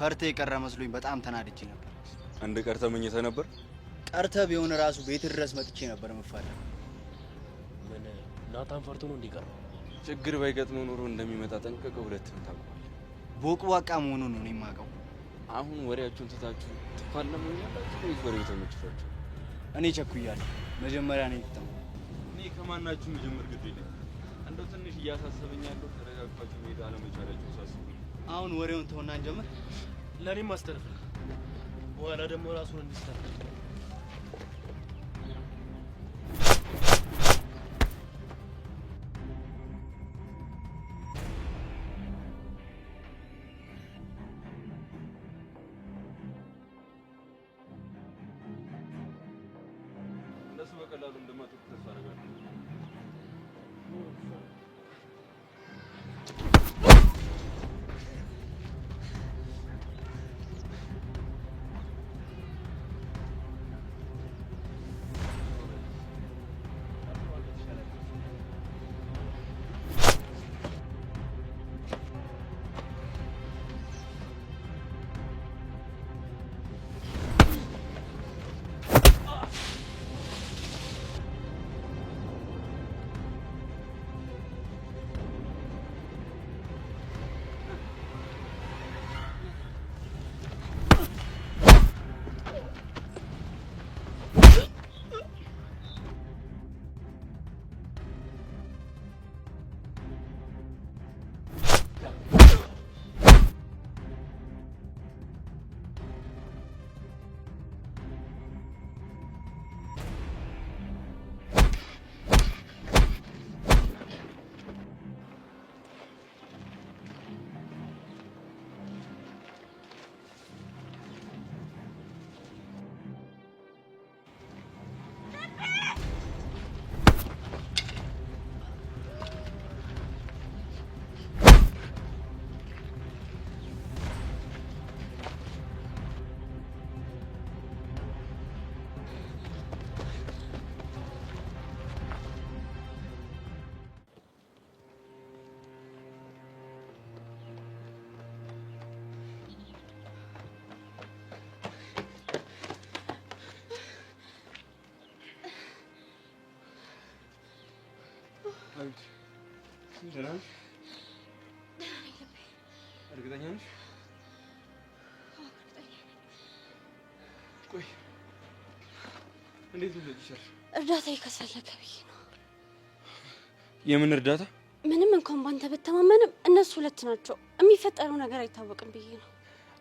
ፈርተ የቀረ መስሎኝ በጣም ተናድጄ ነበር። አንድ ቀርተ መኝተ ነበር? ቀርተ ቢሆን ራሱ ቤት ድረስ መጥቼ ነበር መፋለም። ምን ናታን ፈርቶ ነው እንዲቀር? ችግር ባይገጥመው ኖሮ እንደሚመጣ ጠንቀቀው ሁለቱም ታውቀዋል። ቦቅቧቃ መሆኑን ነው የማውቀው። አሁን ወሬያችሁን ትታችሁ ትፋለሙኛላችሁ ወይስ ወሬው ተመችቷችሁ? እኔ ቸኩያለሁ። መጀመሪያ ነው ይጣው። እኔ ከማናችሁ መጀመር ግድ የለም። እንደው ትንሽ እያሳሰበኛለሁ። ተረጋግጣችሁ ሜዳ አለመቻላችሁ ሳስቡ። አሁን ወሬውን ተውና እንጀምር። ለኔም ማስተረፍ በኋላ ደግሞ ራሱን እንዲስተካከል እነሱ በቀላሉ እንደማትወጡ ተስፋ አደርጋለሁ። ደህና ነሽ? እርግጠኛ ነሽ? ቆይ እንዴት ልትሄጂ ቻልሽ? እርዳታ ይከሰለከ ብዬ ነው። የምን እርዳታ? ምንም እንኳን ባንተ በተማመንም እነሱ ሁለት ናቸው። የሚፈጠረው ነገር አይታወቅም ብዬ ነው።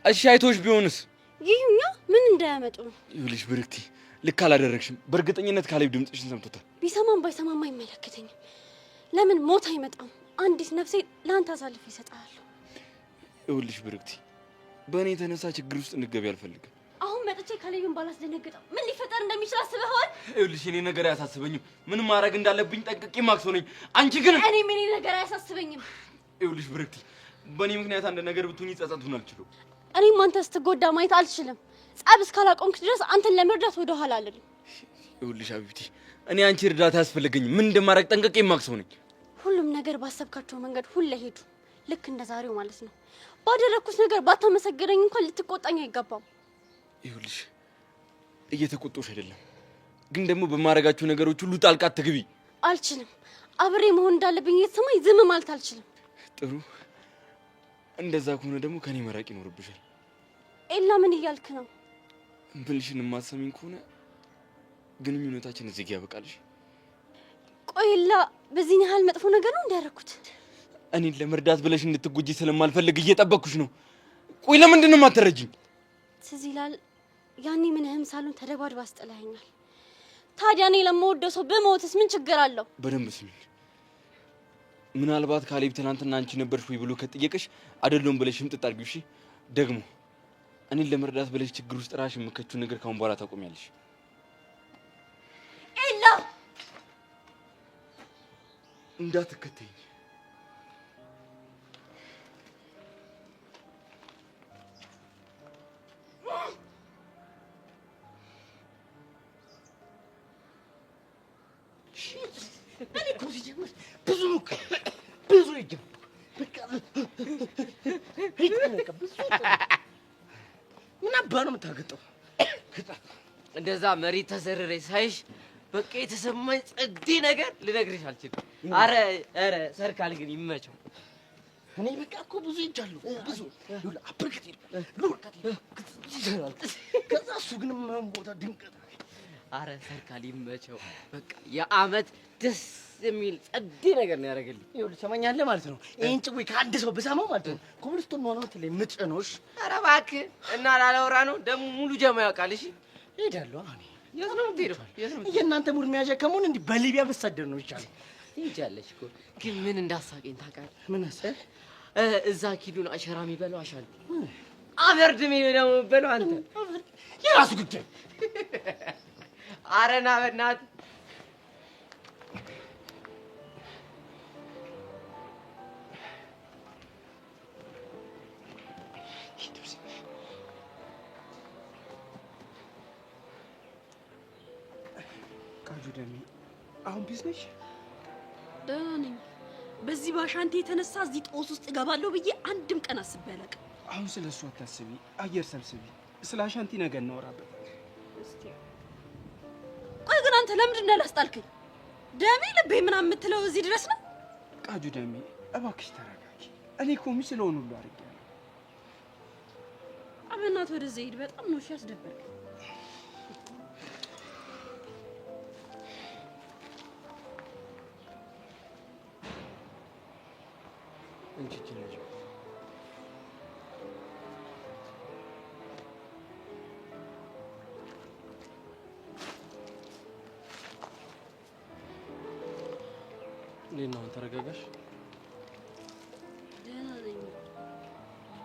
እሺ አይቶሽ ቢሆንስ? ይሁኛ ምን እንዳያመጡ ነው። ይኸውልሽ ብርክቲ፣ ልክ አላደረግሽም። በእርግጠኝነት ካሌብ ድምፅሽን ሰምቶታል። ቢሰማም ባይሰማም አይመለከተኝም። ለምን ሞት አይመጣም? አንዲት ነፍሴ ለአንተ አሳልፌ እሰጥሃለሁ። ይኸውልሽ ብርክቲ፣ በእኔ የተነሳ ችግር ውስጥ እንድትገቢ አልፈልግም። አሁን መጥቼ ካሌብን ባላስደነግጠው ምን ሊፈጠር እንደሚችል አስበኸዋል? ይኸውልሽ እኔ ነገር አያሳስበኝም። ምን ማድረግ እንዳለብኝ ጠንቅቄ ማክሶ ነኝ። አንቺ ግን እኔ ነገር አያሳስበኝም። ይኸውልሽ ብርክቲ፣ በእኔ ምክንያት አንድ ነገር ብትሆኚ ጸጸቱን አልችለው። እኔም አንተ ስትጎዳ ማየት አልችልም። ጸብ እስካላቆምክ ድረስ አንተን ለመርዳት ወደ ኋላ አልልም። ይኸውልሽ አቢብቲ፣ እኔ አንቺ እርዳታ ያስፈልገኝም። ምን እንደማድረግ ጠንቅቄ ማክሶ ነኝ። ሁሉም ነገር ባሰብካቸው መንገድ ሁሌ ሄዱ። ልክ እንደ ዛሬው ማለት ነው። ባደረኩት ነገር ባታመሰግነኝ እንኳን ልትቆጣኝ አይገባም። ይኸውልሽ እየተቆጣሁሽ አይደለም፣ ግን ደግሞ በማድረጋቸው ነገሮች ሁሉ ጣልቃ አትግቢ። አልችልም። አብሬ መሆን እንዳለብኝ እየተሰማኝ ዝም ማለት አልችልም። ጥሩ፣ እንደዛ ከሆነ ደግሞ ከኔ መራቅ ይኖርብሻል። ኤላ ምን እያልክ ነው? ብልሽን የማሰሚኝ ከሆነ ግንኙነታችን እዚህ ጋር ያበቃልሽ። ቆይ ኤላ በዚህ ያህል መጥፎ ነገር ነው እንዲያደርኩት? እኔን ለመርዳት ብለሽ እንድትጎጂ ስለማልፈልግ እየጠበቅኩሽ ነው። ቆይ ለምንድን ነው የማትረጂኝ? ትዝ ይላል ያኔ ምንህም ሳሎን ተደባድባ አስጥለኸኛል። ታዲያ እኔ ለምወደው ሰው በሞትስ ምን ችግር አለው? በደንብ ስሚኝ። ምናልባት ካሌብ ትናንትና አንቺ ነበርሽ ወይ ብሎ ከጠየቀሽ አይደለም ብለሽ ሽምጥጥ አድርጊው። እሺ ደግሞ እኔን ለመርዳት ብለሽ ችግር ውስጥ ራስሽ የምከችው ነገር ካሁን በኋላ ታቆሚያለሽ። ኤላ እንዳትከተይኝ። እኔ እኮ ሲጀምር ብዙ ይጀምር በቃ ብዙ አባ ነው የምታገጠው? እንደዛ መሬት ተዘረረ ሳይሽ በቃ የተሰማኝ ጸዴ ነገር ልነግርሽ አልችልም። አረ ሰርካል ግን ይመቸው። እኔ በቃ እኮ ብዙ ይጃለሁ ብዙ ይሁን አብርክት ሉርካት ከዛ እሱ ግን ቦታ ድንቀት። አረ ሰርካል ይመቸው። በቃ የአመት ደስ የሚል ጸዴ ነገር ነው ያደረገልኝ። ይኸውልህ ሰማኛለህ ማለት ነው። ይሄን ጭዌ ከአንድ ሰው ብሰማው ማለት ነው ኮብልስቶን ነው ነው ምጭኖሽ። አረ እባክህ እና ላላወራ ነው ደግሞ ሙሉ ጀማ ያውቃል። እሺ እሄዳለሁ። አሁን የት ነው የምትሄደው? የእናንተ ሙድ መያዣ ከመሆን እንዲህ በሊቢያ ብትሰደድ ነው ይቻላል። ትሄጃለሽ እኮ ግን ምን እንዳሳቀኝ ታውቃለህ? ምን አሰብ እዛ ኪዱን አሸራ የሚበለው አሻል አበርድሜ ነው በለው አንተ የራሱ ጉዳይ። አረ ና በእናትህ ቃጁ ደሜ አሁን ቢዝነስ ደህና ነኝ። በዚህ ባሻንቴ የተነሳ እዚህ ጦስ ውስጥ እገባለሁ ብዬ አንድም ቀን አስቤ አላውቅም። አሁን ስለሱ አታስቢ፣ አየር ሰብስቢ። ስለ አሻንቲ ነገ እናወራበታለን። እስቲ ቆይ ግን አንተ ለምንድን ነው ያላስጣልከኝ? ደሜ ልቤ ምናምን የምትለው እዚህ ድረስ ነው? ቃጁ ደሜ እባክሽ ተረጋጊ። እኔ እኮ የሚችለውን ሁሉ አድርጌያለሁ። አበናት ወደዚህ ሂድ። በጣም ነው እሺ ያስደበርከኝ። እንጂ ልጅ ሌላውን ተረጋጋሽ። ደህና ነኝ።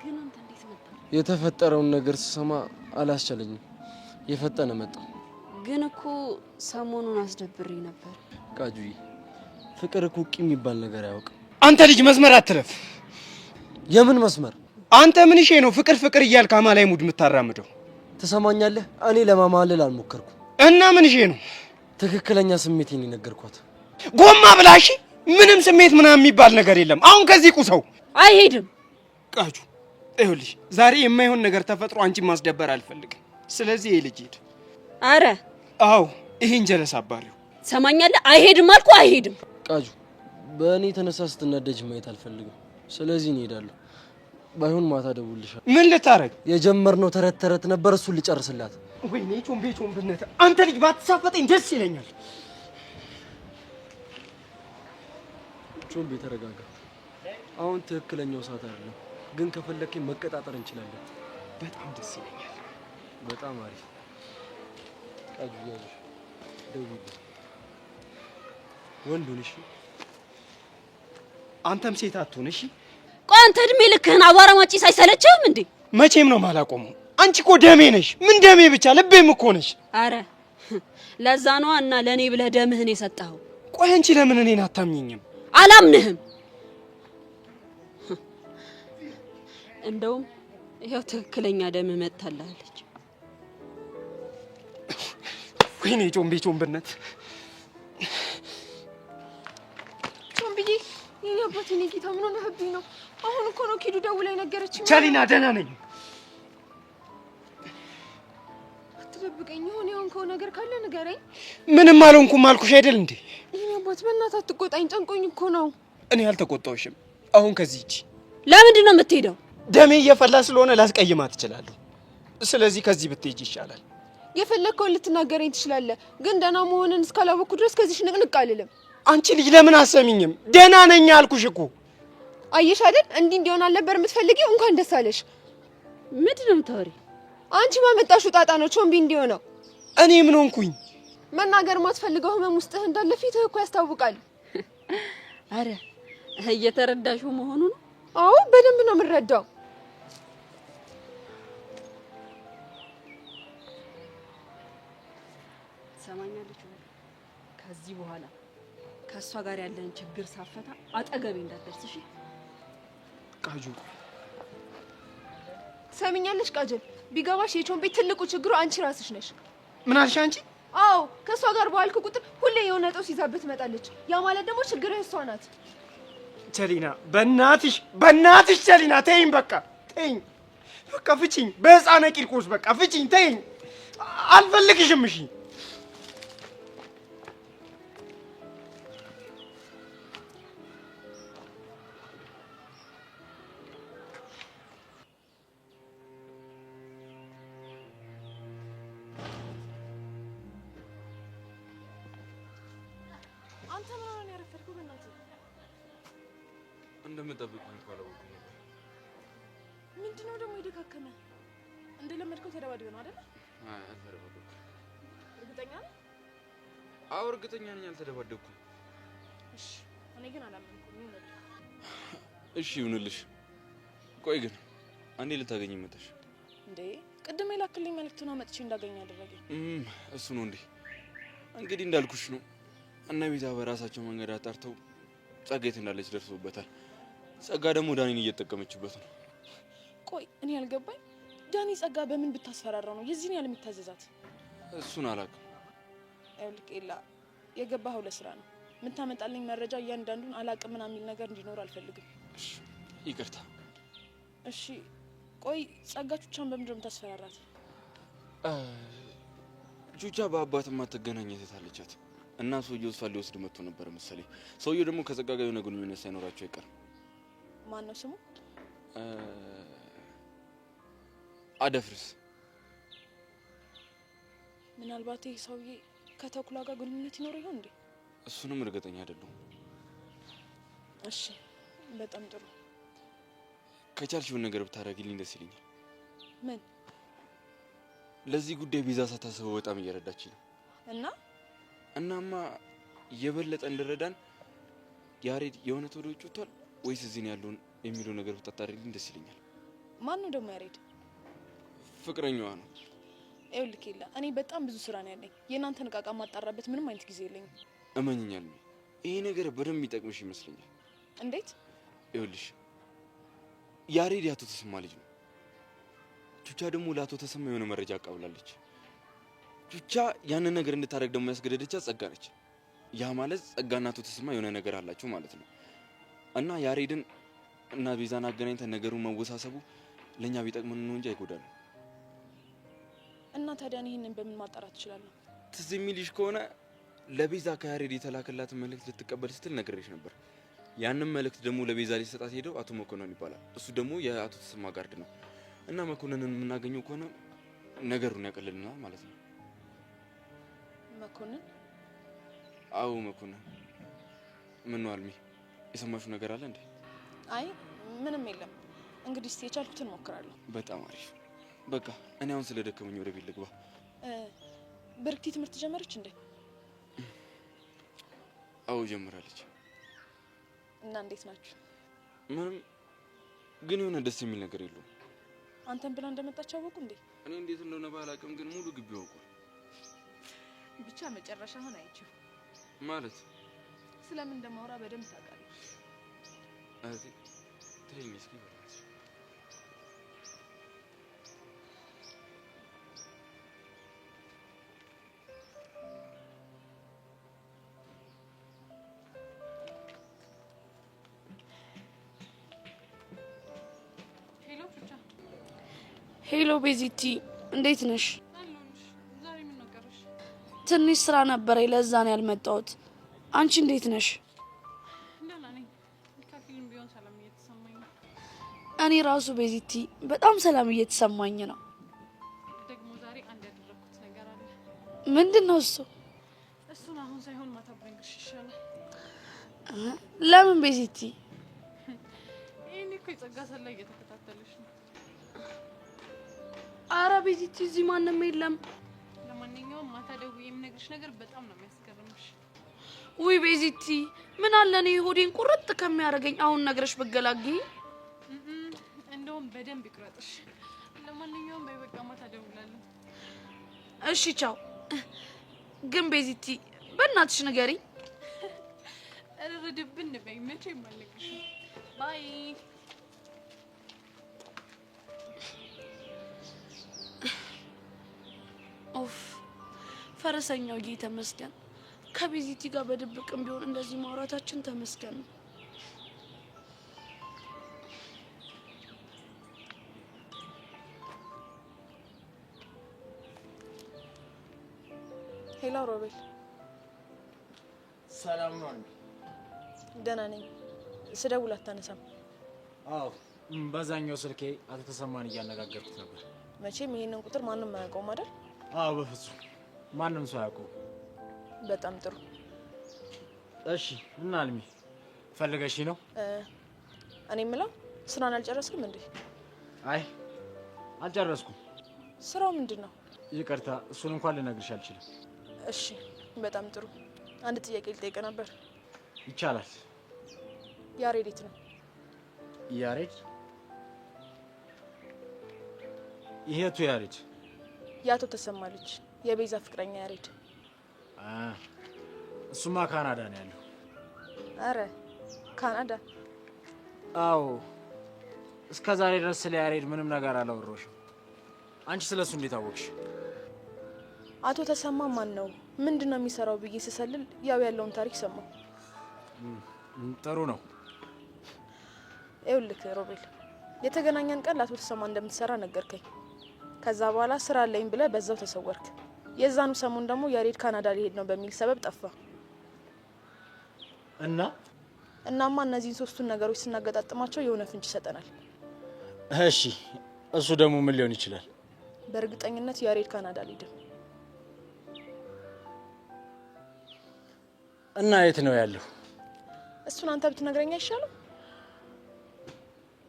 ግን አንተ እንዴት መጣ? የተፈጠረውን ነገር ስሰማ አላስቻለኝም። የፈጠነ መጣ። ግን እኮ ሰሞኑን አስደብሬ ነበር። ቃጁይ ፍቅር እኮ ቂም የሚባል ነገር አያውቅም። አንተ ልጅ መስመር አትለፍ። የምን መስመር? አንተ ምን እሺ ነው ፍቅር ፍቅር እያልክ አማላይ ሙድ የምታራምደው? ትሰማኛለህ? እኔ ለማማለል አልሞከርኩም። እና ምን እሺ ነው? ትክክለኛ ስሜቴን የነገርኳት። ጎማ ብላሽ ምንም ስሜት ምናምን የሚባል ነገር የለም። አሁን ከዚህ ቁሰው አይሄድም። ቃጁ ይኸውልሽ ዛሬ የማይሆን ነገር ተፈጥሮ አንቺን ማስደበር አልፈልግም። ስለዚህ ይሄ ልጅ ሂድ። አረ አዎ ይሄን ጀለስ አባሪው ትሰማኛለህ? አይሄድም አልኩ። አይሄድም። ቃጁ በእኔ የተነሳ ስትናደጅ ማየት አልፈልግም። ስለዚህ እንሄዳለሁ። ባይሆን ማታ ደውልልሻለሁ። ምን ልታረግ? የጀመርነው ተረት ተረት ነበር፣ እሱን ልጨርስላት። ወይኔ ቾምቤ ቾምብነት! አንተ ልጅ ባትሳፈጠኝ ደስ ይለኛል። ቾምቤ ተረጋጋ። አሁን ትክክለኛው ሰዓት አይደለም፣ ግን ከፈለከኝ መቀጣጠር እንችላለን። በጣም ደስ ይለኛል። በጣም አሪፍ። ቃጁ ያዥ ደውልልኝ። ወንድ ሁን እሺ። አንተም ሴት አትሁን እሺ። ቆይ አንተ እድሜ ልክህን አቧራ ማጭስ አይሰለችህም እንዴ? መቼም ነው ማላቆመው። አንቺ እኮ ደሜ ነሽ። ምን ደሜ ብቻ ልቤም እኮ ነሽ። አረ ለዛ ነዋ እና ለኔ ብለህ ደምህን የሰጠኸው። ቆይ አንቺ ለምን እኔን አታምኚኝም? አላምንህም። እንደውም ይሄው ትክክለኛ ደምህ መጥታለች። ወይኔ ጮምቤ ጮምብነት! ጮምብዬ የኔ አባት የኔ ጌታ ምን ሆነህብኝ ነው? አሁን እኮ ነው ኪዱ ደውላ ነገረችኝ። ቻሊና ደህና ነኝ። አትደብቀኝ። የሆነ የሆንከው ነገር ካለ ንገረኝ። ምንም አልሆንኩም አልኩሽ አይደል እንዴ? የኔ አባት በእናትህ አትቆጣኝ፣ ጨንቆኝ እኮ ነው። እኔ አልተቆጣሁሽም። አሁን ከዚህ ሂጂ። ለምንድን ነው የምትሄደው? ደሜ እየፈላ ስለሆነ ላስቀይማት እችላለሁ። ስለዚህ ከዚህ ብትሄጂ ይሻላል። የፈለግከውን ልትናገረኝ ትችላለህ፣ ግን ደህና መሆንን እስካላወቅኩ ድረስ ከዚህ ንቅንቅ አልልም። አንቺ ልጅ ለምን አሰሚኝም? ደህና ነኝ አልኩሽ እኮ። አየሽ አይደል? እንዲህ እንዲሆን አልነበር የምትፈልጊው? እንኳን ደስ አለሽ። ምንድን ነው የምታወሪ? አንቺ ባመጣሽው ጣጣ ነው ቾምቢ እንዲሆነው። እኔ ምን ሆንኩኝ? መናገር ማትፈልገው ህመም ውስጥህ እንዳለ ፊትህ እኮ ያስታውቃል። አረ እየተረዳሽው መሆኑ ነው? አዎ በደንብ ነው የምረዳው። ሰማኛለች። ከዚህ በኋላ ከሷ ጋር ያለን ችግር ሳፈታ አጠገቤ እንዳትደርስ እሺ? ቃጁ ሰሚኛለሽ ቃጀል፣ ቢገባሽ የቾምቤ ትልቁ ችግሩ አንቺ ራስሽ ነሽ። ምን አልሽ አንቺ? አዎ ከሷ ጋር ባልኩ ቁጥር ሁሌ የሆነ ጦስ ይዛበት ትመጣለች። ያ ማለት ደግሞ ችግርህ እሷ ናት። ቸሊና በእናትሽ ቸሊና ተይኝ፣ በቃ ተይኝ። በቃ ፍቺኝ፣ በህፃነ ቂርቆስ በቃ ፍቺኝ፣ ተይኝ፣ አልፈልግሽም። እሺ አንተ ምን ሆነህ ያረፈድከው? በእናትህ እንደምጠብቅኝ እኮ አላወኩም ነበር። ምንድነው ደግሞ የደካከመ? እንደለመድከው ተደባድበህ ነው አይደል? አይ አልተደባደብኩም። እርግጠኛ ነህ? አዎ እርግጠኛ ነኝ አልተደባደብኩም። እሺ እኔ ግን አላመንኩም። ይሁንልህ። እሺ ይሁንልሽ። ቆይ ግን አንዴ ልታገኘኝ መጣሽ እንዴ? ቅድም የላክልኝ መልእክቱን አመጥቼ እንዳገኝ አደረገኝ። እሱ ነው እንዴ? እንግዲህ እንዳልኩሽ ነው። እና ቤዛ በራሳቸው መንገድ አጣርተው ጸጋ የት እንዳለች ደርሶበታል። ጸጋ ደግሞ ዳኒን እየተጠቀመችበት ነው። ቆይ እኔ ያልገባኝ ዳኒ ጸጋ በምን ብታስፈራራው ነው የዚህን ያህል የምታዘዛት? እሱን አላውቅም። ይኸውልህ ኤላ፣ የገባኸው ለስራ ነው። የምታመጣልኝ መረጃ እያንዳንዱን አላውቅም ምናምን የሚል ነገር እንዲኖር አልፈልግም። እሺ ይቅርታ። እሺ ቆይ ጸጋ ቹቻን በምንድን ነው የምታስፈራራት? ቹቻ በአባት ማትገናኝ እህት አለቻት እና ሰውየው እሷን ሊወስድ መጥቶ ነበር መሰለኝ። ሰውየው ደግሞ ከጸጋ ጋር የሆነ ግንኙነት ሳይኖራቸው አይቀርም። ማን ነው ስሙ? አደፍርስ። ምናልባት ይህ ሰውዬ ከተኩላ ጋር ግንኙነት ይኖር ይሆን እንዴ? እሱንም እርግጠኛ አይደለሁም። እሺ በጣም ጥሩ። ከቻልሽውን ነገር ብታደርጊልኝ ደስ ይለኛል። ምን? ለዚህ ጉዳይ ቤዛ ሳታስበው በጣም እየረዳችኝ ነው። እናማ የበለጠ እንድረዳን ያሬድ የእውነት ወደ ውጭ ወጥቷል ወይስ እዚህ ነው ያለውን የሚለው ነገር ብታጣሪልኝ ደስ ይለኛል። ማን ነው ደግሞ ያሬድ? ፍቅረኛዋ ነው። ይኸውልህ ኬላ፣ እኔ በጣም ብዙ ስራ ነው ያለኝ። የእናንተን ዕቃ ማጣራበት ምንም አይነት ጊዜ የለኝም። እመኝኛል። ይሄ ነገር በደንብ የሚጠቅምሽ ይመስለኛል። እንዴት? ይኸውልሽ ያሬድ ያቶ ተሰማ ልጅ ነው። ቹቻ ደግሞ ለአቶ ተሰማ የሆነ መረጃ አቃብላለች። ቹቻ ያንን ነገር እንድታደርግ ደግሞ ያስገደደቻት ጸጋ ነች። ያ ማለት ጸጋና አቶ ተሰማ የሆነ ነገር አላቸው ማለት ነው። እና ያሬድን እና ቤዛን አገናኝተን ነገሩን መወሳሰቡ ለኛ ቢጠቅመን ነው እንጂ አይጎዳንም። እና ታዲያ ይሄንን በምን ማጣራት ትችላለህ? ትዝ የሚልሽ ከሆነ ለቤዛ ከያሬድ የተላከላትን መልእክት ልትቀበል ስትል ነግሬሽ ነበር። ያንን መልእክት ደግሞ ለቤዛ ሊሰጣት ሄደው አቶ መኮንን ይባላል። እሱ ደግሞ የአቶ ተሰማ ጋርድ ነው። እና መኮንንን የምናገኘው ከሆነ ነገሩን ያቀልልናል ማለት ነው። መኮንን? አዎ መኮንን። ምን ነው አልሚ፣ የሰማሽው ነገር አለ እንዴ? አይ ምንም የለም። እንግዲህ እስቲ የቻልኩትን ሞክራለሁ። በጣም አሪፍ። በቃ እኔ አሁን ስለደከመኝ ወደ ቤት ልግባ። ብርክቲ ትምህርት ጀመረች እንዴ? አዎ ጀምራለች። እና እንዴት ናችሁ? ምንም፣ ግን የሆነ ደስ የሚል ነገር የለውም። አንተን ብላ እንደመጣች አወቁ እንዴ? እኔ እንዴት እንደሆነ ባላውቅም ግን ሙሉ ግቢ ያውቁ። ብቻ መጨረሻውን አይቼው ማለት ስለምን እንደማወራ በደንብ ታውቃለህ። አዚ ተይኝ እስኪ በእናትሽ። ሄሎ ቹቻ። ሄሎ ቤዚቲ፣ እንዴት ነሽ? አለሁልሽ። ዛሬ ምን ነው ቀረሽ? ትንሽ ስራ ነበረኝ፣ ለዛ ነው ያልመጣሁት። አንቺ እንዴት ነሽ? ደህና ነኝ። ከፊልም ቢሆን ሰላም እየተሰማኝ ነው። እኔ ራሱ ቤዚቲ በጣም ሰላም እየተሰማኝ ነው። ደግሞ ዛሬ አንድ ያደረኩት ነገር አለ። ምንድን ነው እሱ? እሱን አሁን ሳይሆን ማታ ብነግርሽ ይሻላል። ለምን ቤዚቲ? ይሄኔ እኮ የጸጋ ሰላይ እየተከታተለሽ ነው። አረ ቤዚቲ እዚህ ማንም የለም። ለማንኛውም ማታ ደውዬ የምነግርሽ ነገር በጣም ነው የሚያስገርምሽ። ውይ ቤዚቲ፣ ምን አለ እኔ ሆዴን ቁርጥ ከሚያደርገኝ አሁን ነግረሽ ብገላግኝ። እንደውም በደንብ ይቁረጥሽ። ለማንኛውም በቃ ማታ ደውላለሁ። እሺ ቻው። ግን ቤዚቲ በእናትሽ ንገሪኝ። እርድብን በይ፣ መቼም አልነግርሽም። ባይ። ኦፍ ፈረሰኛው ጌታ ተመስገን። ከቤዚቲ ጋር በድብቅም ቢሆን እንደዚህ ማውራታችን ተመስገን ነው። ሄሎ ሮቤል። ሰላም ነው አንዴ? ደህና ነኝ። ስደውል አታነሳም። አዎ በዛኛው ስልኬ አቶ ተሰማን እያነጋገርኩት ነበር። መቼም ይሄንን ቁጥር ማንም አያውቀውም አይደል? አዎ በፍጹም ማንም ሰው አያውቀውም። በጣም ጥሩ። እሺ እና አልሚ ፈልገሽ ነው? እኔ የምለው ስራን አልጨረስክም እንዴ? አይ አልጨረስኩም። ስራው ምንድን ነው? ይቅርታ እሱን እንኳን ልነግርሽ አልችልም። እሺ በጣም ጥሩ። አንድ ጥያቄ ልጠይቅ ነበር። ይቻላል። ያሬድ የት ነው? ያሬድ? ይሄቱ ያሬድ? የአቶ ተሰማ ልጅ የቤዛ ፍቅረኛ ያሬድ። እሱማ ካናዳ ነው ያለው። አረ ካናዳ? አዎ እስከ ዛሬ ድረስ ስለ ያሬድ ምንም ነገር አላወራሁሽም። አንቺ ስለሱ እንዴት አወቅሽ? አቶ ተሰማ ማን ነው ምንድን ነው የሚሰራው ብዬ ስሰልል ያው ያለውን ታሪክ ሰማሁ። ጥሩ ነው። ይኸውልህ ሮቤል፣ የተገናኘን ቀን ለአቶ ተሰማ እንደምትሰራ ነገርከኝ። ከዛ በኋላ ስራ አለኝ ብለህ በዛው ተሰወርክ። የዛኑ ሰሞን ደግሞ ያሬድ ካናዳ ሊሄድ ነው በሚል ሰበብ ጠፋ። እናማ እነዚህን ሶስቱን ነገሮች ስናገጣጥማቸው የሆነ ፍንጭ ይሰጠናል። እሺ እሱ ደግሞ ምን ሊሆን ይችላል? በእርግጠኝነት ያሬድ ካናዳ ሊሄድ። እና የት ነው ያለው? እሱን አንተ ብትነግረኝ አይሻልም?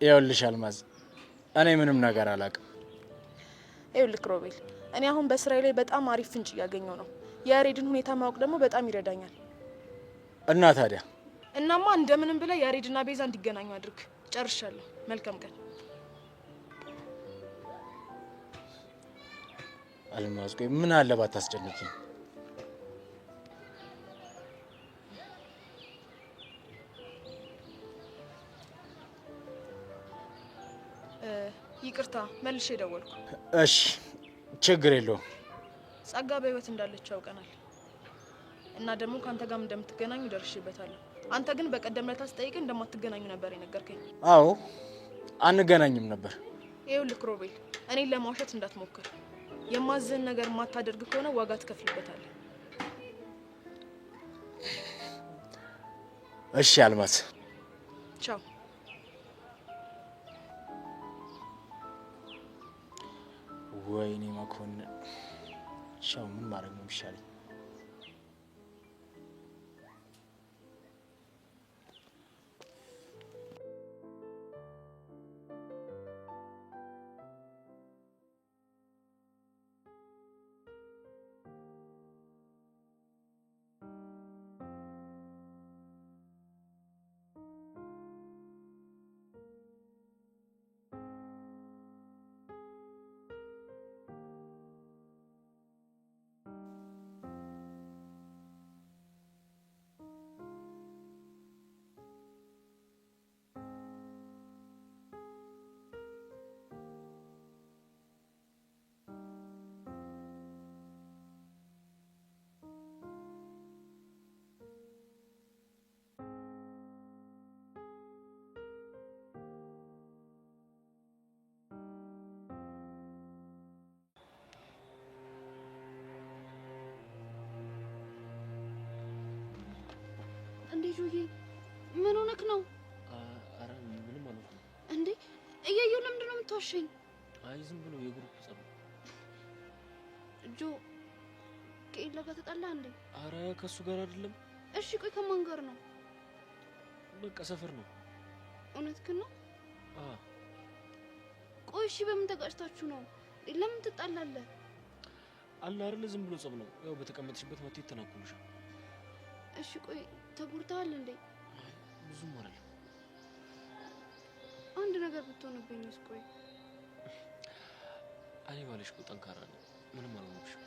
ይኸውልሽ አልማዝ፣ እኔ ምንም ነገር አላውቅም። ይኸውልህ ሮቤል፣ እኔ አሁን በስራዬ ላይ በጣም አሪፍ ፍንጭ እያገኘሁ ነው። የያሬድን ሁኔታ ማወቅ ደግሞ በጣም ይረዳኛል። እና ታዲያ? እናማ እንደምንም ብለህ ያሬድና ቤዛ እንዲገናኙ አድርግ። ጨርሻለሁ። መልካም ቀን። አልማዝ፣ ቆይ ምን አለ ባታስጨንቂኝ? ይቅርታ መልሼ ደወልኩ። እሺ ችግር የለውም። ጸጋ በህይወት እንዳለች ያውቀናል እና ደግሞ ካንተ ጋር እንደምትገናኙ ደርሼበታለሁ። አንተ ግን በቀደም ዕለት አስጠይቀኝ እንደማትገናኙ ነበር የነገርከኝ። አዎ አንገናኝም ነበር። ይኸውልህ ሮቤል፣ እኔን ለማውሸት እንዳትሞክር። የማዘን ነገር ማታደርግ ከሆነ ዋጋ ትከፍልበታለህ። እሺ አልማዝ፣ ቻው። ወይኔ መኮንን፣ ቻው። ምን ማድረግ ነው የሚሻለኝ? እንዴ ጆዬ፣ ምን ሆነክ ነው? አረ ምንም አልሆንኩም። እንዴ እያየሁ ለምንድን ነው የምትዋሸኝ? አይ ዝም ብሎ የግሩፕ ጸብ። ጆ ከኤላ ጋር ተጣላህ እንዴ? አረ ከሱ ጋር አይደለም። እሺ ቆይ ከማን ጋር ነው? በቃ ሰፈር ነው። እውነትህን ነው? ቆይ እሺ በምን ተጋጭታችሁ ነው? ለምን ትጣላለህ? አለ አይደል ዝም ብሎ ጸብ ነው። ያው በተቀመጥሽበት መጥቶ ይተናኮልሻል። እሺ ቆይ ተጎድተሃል እንዴ? ብዙም አይደለም። አንድ ነገር ብትሆንብኝስ? ቆይ እኔ ባለሽ እኮ ጠንካራ ነው። ምንም አልሆንሽም።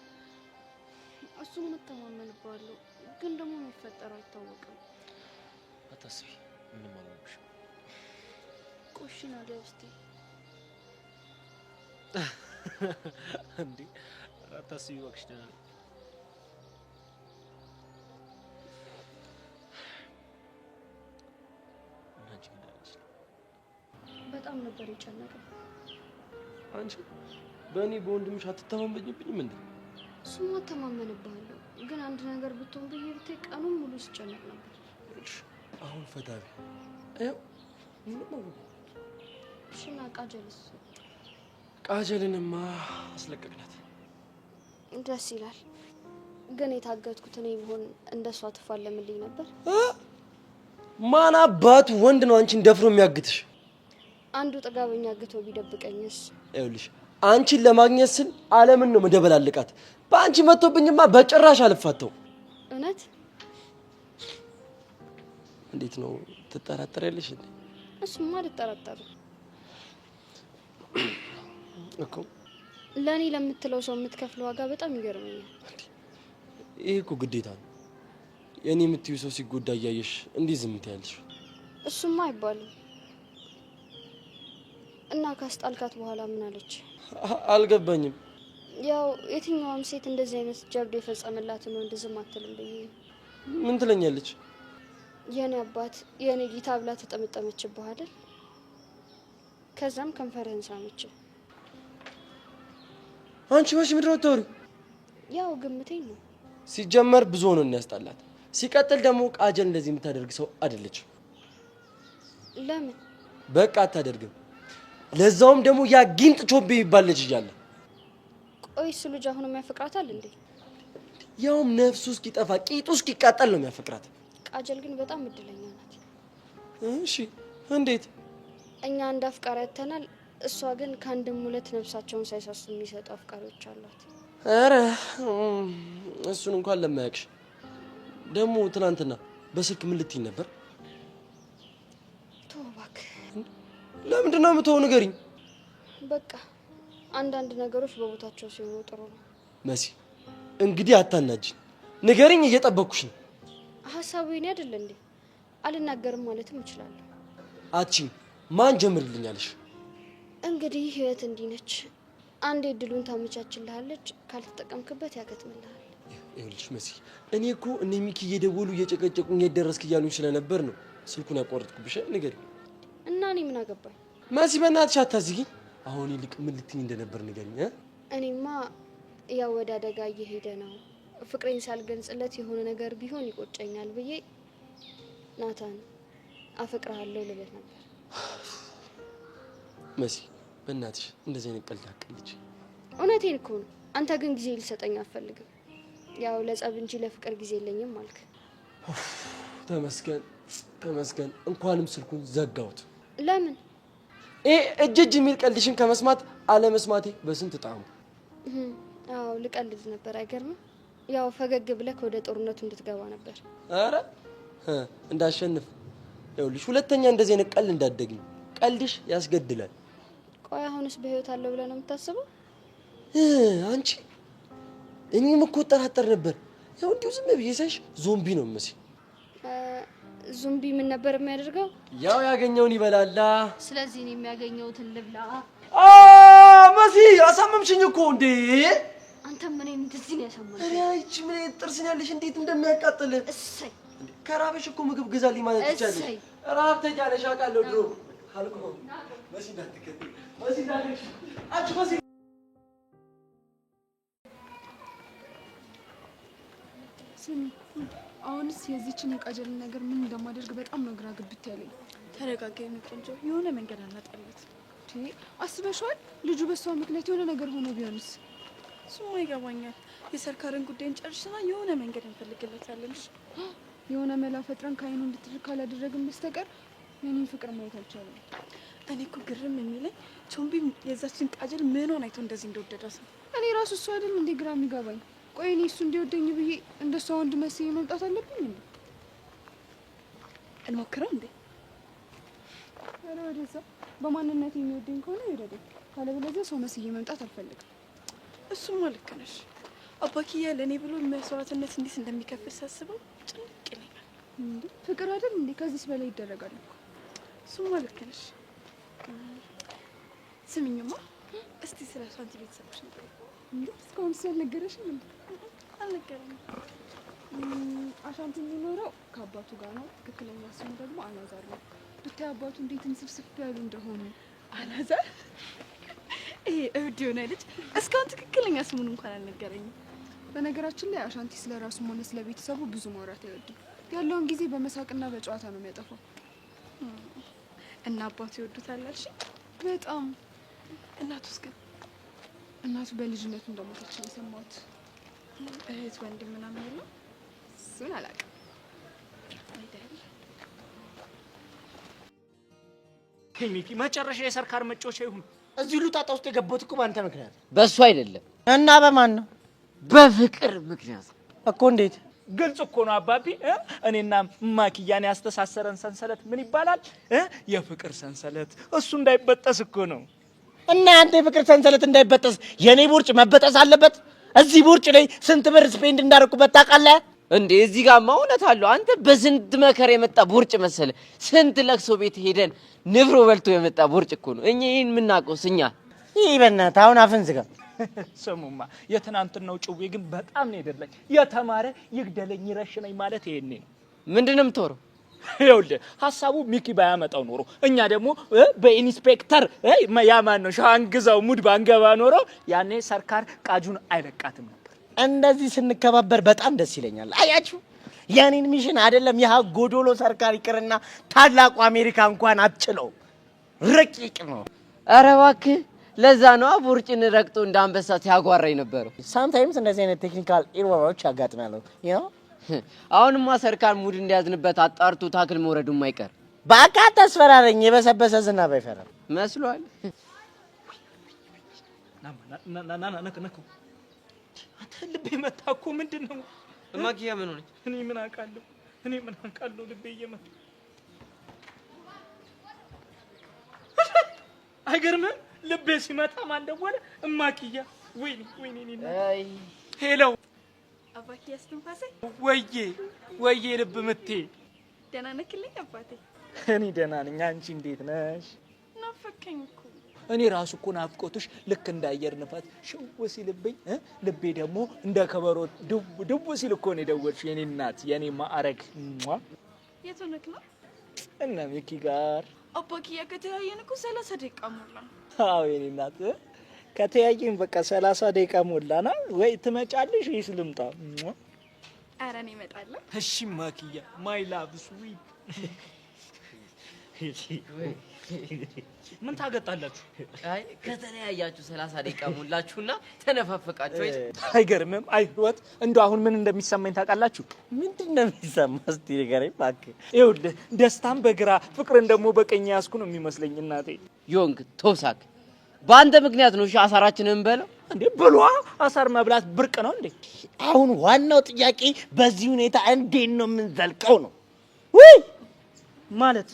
እሱን እተማመንብሃለሁ፣ ግን ደግሞ የሚፈጠረው አይታወቅም። አታስቢ፣ ምንም አልሆንሽም። ቆይ እሺ ና ግባ እስቲ። እንዴ አታስቢ እባክሽ፣ ደህና ነኝ። በጣም ነበር የጨነቀኝ። አንቺ በእኔ በወንድምሽ አትተማመኝብኝም እንዴ? እሱማ እተማመንብሃለሁ፣ ግን አንድ ነገር ብትሆን ብዬ ብታይ ቀኑን ሙሉ ስጨነቅ ነበር። አሁን ፈታቢ አዩ ምንም ሽና ቃጀልስ ቃጀልንማ አስለቀቅናት። ደስ ይላል። ግን የታገትኩት እኔ ቢሆን እንደሷ ትፋለምልኝ ነበር። ማን አባቱ ወንድ ነው አንቺን ደፍሮ የሚያግትሽ? አንዱ ጥጋበኛ አግቶ ቢደብቀኝስ? ይኸውልሽ አንቺን ለማግኘት ስል ዓለምን ነው መደበላልቃት። በአንቺ መጥቶብኝማ በጭራሽ አልፋተው። እውነት? እንዴት ነው ትጠራጠሪያለሽ እንዴ? እሱማ አልጠራጠርም እኮ። ለኔ ለምትለው ሰው የምትከፍለው ዋጋ በጣም ይገርመኛል። ይሄ እኮ ግዴታ ነው። የኔ የምትዩ ሰው ሲጎዳ እያየሽ እንዲህ ዝም ትያለሽ? እሱማ አይባልም። እና ካስጣልካት በኋላ ምን አለች? አልገባኝም። ያው የትኛውም ሴት እንደዚህ አይነት ጀብድ የፈጸመላትን ወንድ ዝም አትልም ብዬ። ምን ትለኛለች? የኔ አባት የኔ ጌታ ብላ ተጠመጠመችብህ አይደል? ከዛም ከንፈርህን ሳመች። አንቺ ወሽ ምድር ወጣሪ? ያው ግምቴን ነው። ሲጀመር ብዙ ሆኖ ያስጣላት። ሲቀጥል ደግሞ ቃጀል እንደዚህ የምታደርግ ሰው አይደለችም። ለምን? በቃ አታደርግም። ለዛውም ደግሞ ያ ጊንጥ ቾቤ ይባል ልጅ እያለ። ቆይ እሱ ልጅ አሁንም ያፈቅራታል እንዴ? ያውም ነፍሱ እስኪጠፋ ቂጡ እስኪቃጠል ነው የሚያፈቅራት። ቃጀል ግን በጣም እድለኛ ናት። እሺ እንዴት? እኛ አንድ አፍቃሪ ያተናል። እሷ ግን ከአንድም ሁለት ነፍሳቸውን ሳይሳሱ የሚሰጡ አፍቃሪዎች አሏት። አረ እሱን እንኳን ለማያውቅሽ። ደግሞ ትናንትና በስልክ ምን ልትይ ነበር? ተው እባክህ። ለምንድን ነው የምትሆው? ንገሪኝ። በቃ አንዳንድ ነገሮች በቦታቸው ሲሆኑ ጥሩ ነው። መሲ እንግዲህ አታናጅኝ። ንገሪኝ፣ እየጠበኩሽ ነው። ሀሳቡ የኔ አይደል እንዴ? አልናገርም ማለትም እችላለሁ። አቺ ማን ጀምርልኛለሽ? እንግዲህ ህይወት እንዲህ ነች። አንዴ እድሉን ታመቻችልሃለች፣ ካልተጠቀምክበት ያከትምልሃል። ይኸውልሽ መሲ፣ እኔ እኮ እነ ሚኪ እየደወሉ እየጨቀጨቁኝ የደረስክ እያሉኝ ስለነበር ነው ስልኩን ያቋረጥኩብሽ። ንገሪኝ። እና እኔ ምን አገባኝ? መሲ በእናትሽ አታዝጊኝ። አሁን ይልቅ ምን ልትይኝ እንደነበር ንገሪኝ። እኔማ ያው ወደ አደጋ እየሄደ ነው፣ ፍቅሬን ሳልገልጽለት የሆነ ነገር ቢሆን ይቆጨኛል ብዬ ናታን አፈቅርሃለሁ ልልህ ነበር። መሲ በእናትሽ እንደዚህ አይነት ቀልድ አትቀልጂ። እውነቴን እኮ ነው። አንተ ግን ጊዜ ልሰጠኝ አትፈልግም። ያው ለጸብ እንጂ ለፍቅር ጊዜ የለኝም አልክ። ተመስገን ተመስገን፣ እንኳንም ስልኩን ዘጋሁት። ለምን? እጅ የሚል ቀልድሽን ከመስማት አለመስማቴ በስንት ጣሙ። አዎ ልቀልድ ነበር። አይገርምም? ያው ፈገግ ብለህ ወደ ጦርነቱ እንድትገባ ነበር። አረ እንዳሸንፍ። ይኸውልሽ ሁለተኛ እንደዚህ አይነት ቀልድ እንዳትደግኝ። ቀልድሽ ያስገድላል። ቆይ አሁንስ በህይወት አለው ብለህ ነው የምታስበው? አንቺ እኔም እኮ እጠራጠር ነበር። ያው እንዲሁ ዝም ብዬ ሳይሽ ዞምቢ ነው የምመስል። ዞምቢ ምን ነበር የሚያደርገው? ያው ያገኘውን ይበላላ። ስለዚህ እኔ የሚያገኘውትን ልብላ። መሲ አሳመምሽኝ እኮ እንዴ! አንተ ምን እንደዚህ ነው ያሳመመኝ? አረ እቺ ምን ጥርስን ያለሽ እንዴት እንደሚያቃጥል። እሰይ ከራበሽ እኮ ምግብ ግዛልኝ ማለት ትቻለሽ። ራብ ተጃለሽ አውቃለሁ ድሮ አልኩ። መሲ እንዳትከተይ፣ መሲ እንዳትከተይ፣ አንቺ መሲ ስሚ፣ አሁንስ የዚህችን የቃጀልን ነገር ምን እንደማደርግ በጣም ነው ግራ ግብት ያለኝ። ተረጋጋ የኔ ቆንጆ፣ የሆነ መንገድ አናጣለት። አስበሽዋል? ልጁ በሷ ምክንያት የሆነ ነገር ሆኖ ቢሆንስ? እሱማ ይገባኛል። የሰርካርን ጉዳይን ጨርሰና የሆነ መንገድ እንፈልግለታለን። የሆነ መላ ፈጥረን ከአይኑ እንድትርቅ ካላደረግን በስተቀር የኔን ፍቅር ማየት አልቻለም። እኔ እኮ ግርም የሚለኝ ቾምቢ የዛችን ቃጀል ምኗን አይቶ እንደዚህ እንደወደዳት ነው። እኔ ራሱ እሱ አይደል እንዴ ግራ የሚገባኝ። ቆይ እኔ እሱ እንዲወደኝ ብዬ እንደሷ ወንድ መስዬ መምጣት አለብኝ እንዴ? እንሞክረው እንዴ? ኧረ ወደዛ። በማንነት የሚወደኝ ከሆነ ይወደደኝ፣ ካለበለዚያ ሰው መስዬ መምጣት አልፈልግም። እሱማ ልክ ነሽ። አባኪያ ለእኔ ብሎ መስዋዕትነት እንዴት እንደሚከፍል ሳስበው ጭንቅ ይለኛል። እንዴ ፍቅር አይደል እንዴ? ከዚህስ በላይ ይደረጋል እኮ። እሱማ ልክ ነሽ። ስሚኝማ፣ እስቲ ስለ እሷ አንቺ ቤተሰቦች ነገር እንዴ እስካሁን አልነገረሽም እንዴ? አልነገረኝም። አሻንቲ የሚኖረው ከአባቱ ጋር ነው። ትክክለኛ ስሙ ደግሞ አላዛር ነው። ብታይ አባቱ እንዴት እንስፍስፍ ያሉ እንደሆኑ። አላዛር? ይሄ እብድ የሆነ ልጅ እስካሁን ትክክለኛ ስሙን እንኳን አልነገረኝም። በነገራችን ላይ አሻንቲ ስለራሱም ሆነ ስለ ቤተሰቡ ብዙ ማውራት አይወድም። ያለውን ጊዜ በመሳቅና በጨዋታ ነው የሚያጠፋው። እና አባቱ ይወዱታል አልሽ? በጣም። እናቱስ ግን? እናቱ በልጅነቱ እንደሞተች ነው የሰማሁት። እህት ወንድም ምናምን የለው? እሱን አላውቅም። ሚኪ መጨረሻ የሰርካር መጮቻ ይሁን። እዚህ ሁሉ ጣጣ ውስጥ የገባሁት እኮ በአንተ ምክንያት። በሱ አይደለም። እና በማን ነው? በፍቅር ምክንያት እኮ። እንዴት? ግልጽ እኮ ነው አባቢ። እኔና ማኪያን ያስተሳሰረን ሰንሰለት ምን ይባላል? የፍቅር ሰንሰለት። እሱ እንዳይበጠስ እኮ ነው። እና አንተ የፍቅር ሰንሰለት እንዳይበጠስ የኔ ቦርጭ መበጠስ አለበት? እዚህ ቦርጭ ላይ ስንት ብር ስፔንድ እንዳደረኩበት ታውቃለህ እንዴ? እዚህ ጋር ማውነት አለው። አንተ በስንት መከራ የመጣ ቦርጭ መሰለ። ስንት ለቅሶ ቤት ሄደን ንብሮ በልቶ የመጣ ቦርጭ እኮ ነው። እኛ ይሄን የምናውቀውስ እኛ። ይህ በእናትህ አሁን አፍን ዝጋ። ስሙማ የትናንትናው ጭዌ ግን በጣም ነው የደላኝ። የተማረ ይግደለኝ ይረሽነኝ ማለት ይሄኔ ነው። ምንድነው የምትወረው? ይኸውልህ ሀሳቡ ሚኪ ባያመጣው ኖሮ እኛ ደግሞ በኢንስፔክተር ያማን ነው ሻንግዛው ሙድ ባንገባ ኖሮ ያኔ ሰርካር ቃጁን አይለቃትም ነበር። እንደዚህ ስንከባበር በጣም ደስ ይለኛል። አያችሁ የኔን ሚሽን አይደለም ያ ጎዶሎ ሰርካር ይቅርና ታላቁ አሜሪካ እንኳን አትችለው። ረቂቅ ነው። ኧረ እባክህ ለዛ ነው ቦርጭን ረግጦ እንደ አንበሳ ሲያጓራኝ ነበረው። ሳምታይምስ እንደዚህ አይነት ቴክኒካል ኤረሮች ያጋጥማሉ። አሁንማ ሰርካር ሙድ እንዲያዝንበት አጣርቶ ታክል መውረዱ ማይቀር። በቃ ተስፈራረኝ። የበሰበሰ ዝናብ አይፈራም መስሏል። ነከው አንተ ልቤ መታ እኮ ምንድን ነው? ማኪያ ምን ሆነች? እኔ ምን አውቃለሁ ልቤ እየመታ። አይገርምም? ልቤ ሲመታ ማን ደወለ? እማኪያ። ወይኔ አይ ሄሎ አባቴ ያስተንፋሰ ወዬ ልብ ምቴ። ደህና ነክልኝ አባቴ? እኔ ደህና ነኝ። አንቺ እንዴት ነሽ? ናፈቀኝ እኮ። እኔ ራሱ እኮ ናፍቆትሽ ልክ እንደ አየር ንፋስ ሽው ሲልብኝ ልቤ ደግሞ እንደ ከበሮ ድው ሲል እኮ ነው የደወልሽ የኔ እናት፣ የኔ ማዕረግ። የት ሆነክ ነው? እና ሚኪ ጋር። አባኪያ ከተያየን እኮ 30 ደቂቃ ሞላ። አዎ የኔ እናት ከተያየን በቃ 30 ደቂቃ ሞላና። ወይ ትመጫለሽ ወይስ ልምጣ? ኧረ እኔ እመጣለሁ። እሺ ማኪያ ማይ ላቭ ስዊት። ምን ታገጣላችሁ? አይ ከተለያያችሁ 30 ደቂቃ ሞላችሁና ተነፋፈቃችሁ። አይገርምም? አይ ህይወት እንደው አሁን ምን እንደሚሰማኝ ታውቃላችሁ? ምንድን ነው የሚሰማህ? እስቲ ንገረኝ እባክህ። ይኸውልህ ደስታን በግራ ፍቅርን ደግሞ በቀኝ ያዝኩ ነው የሚመስለኝ እናቴ። ዮንግ ቶሳክ በአንተ ምክንያት ነው። እሺ አሳራችንን እንበለው እንዴ? ብሏ አሳር መብላት ብርቅ ነው እንዴ? አሁን ዋናው ጥያቄ በዚህ ሁኔታ እንዴት ነው የምንዘልቀው ነው። ወይ ማለት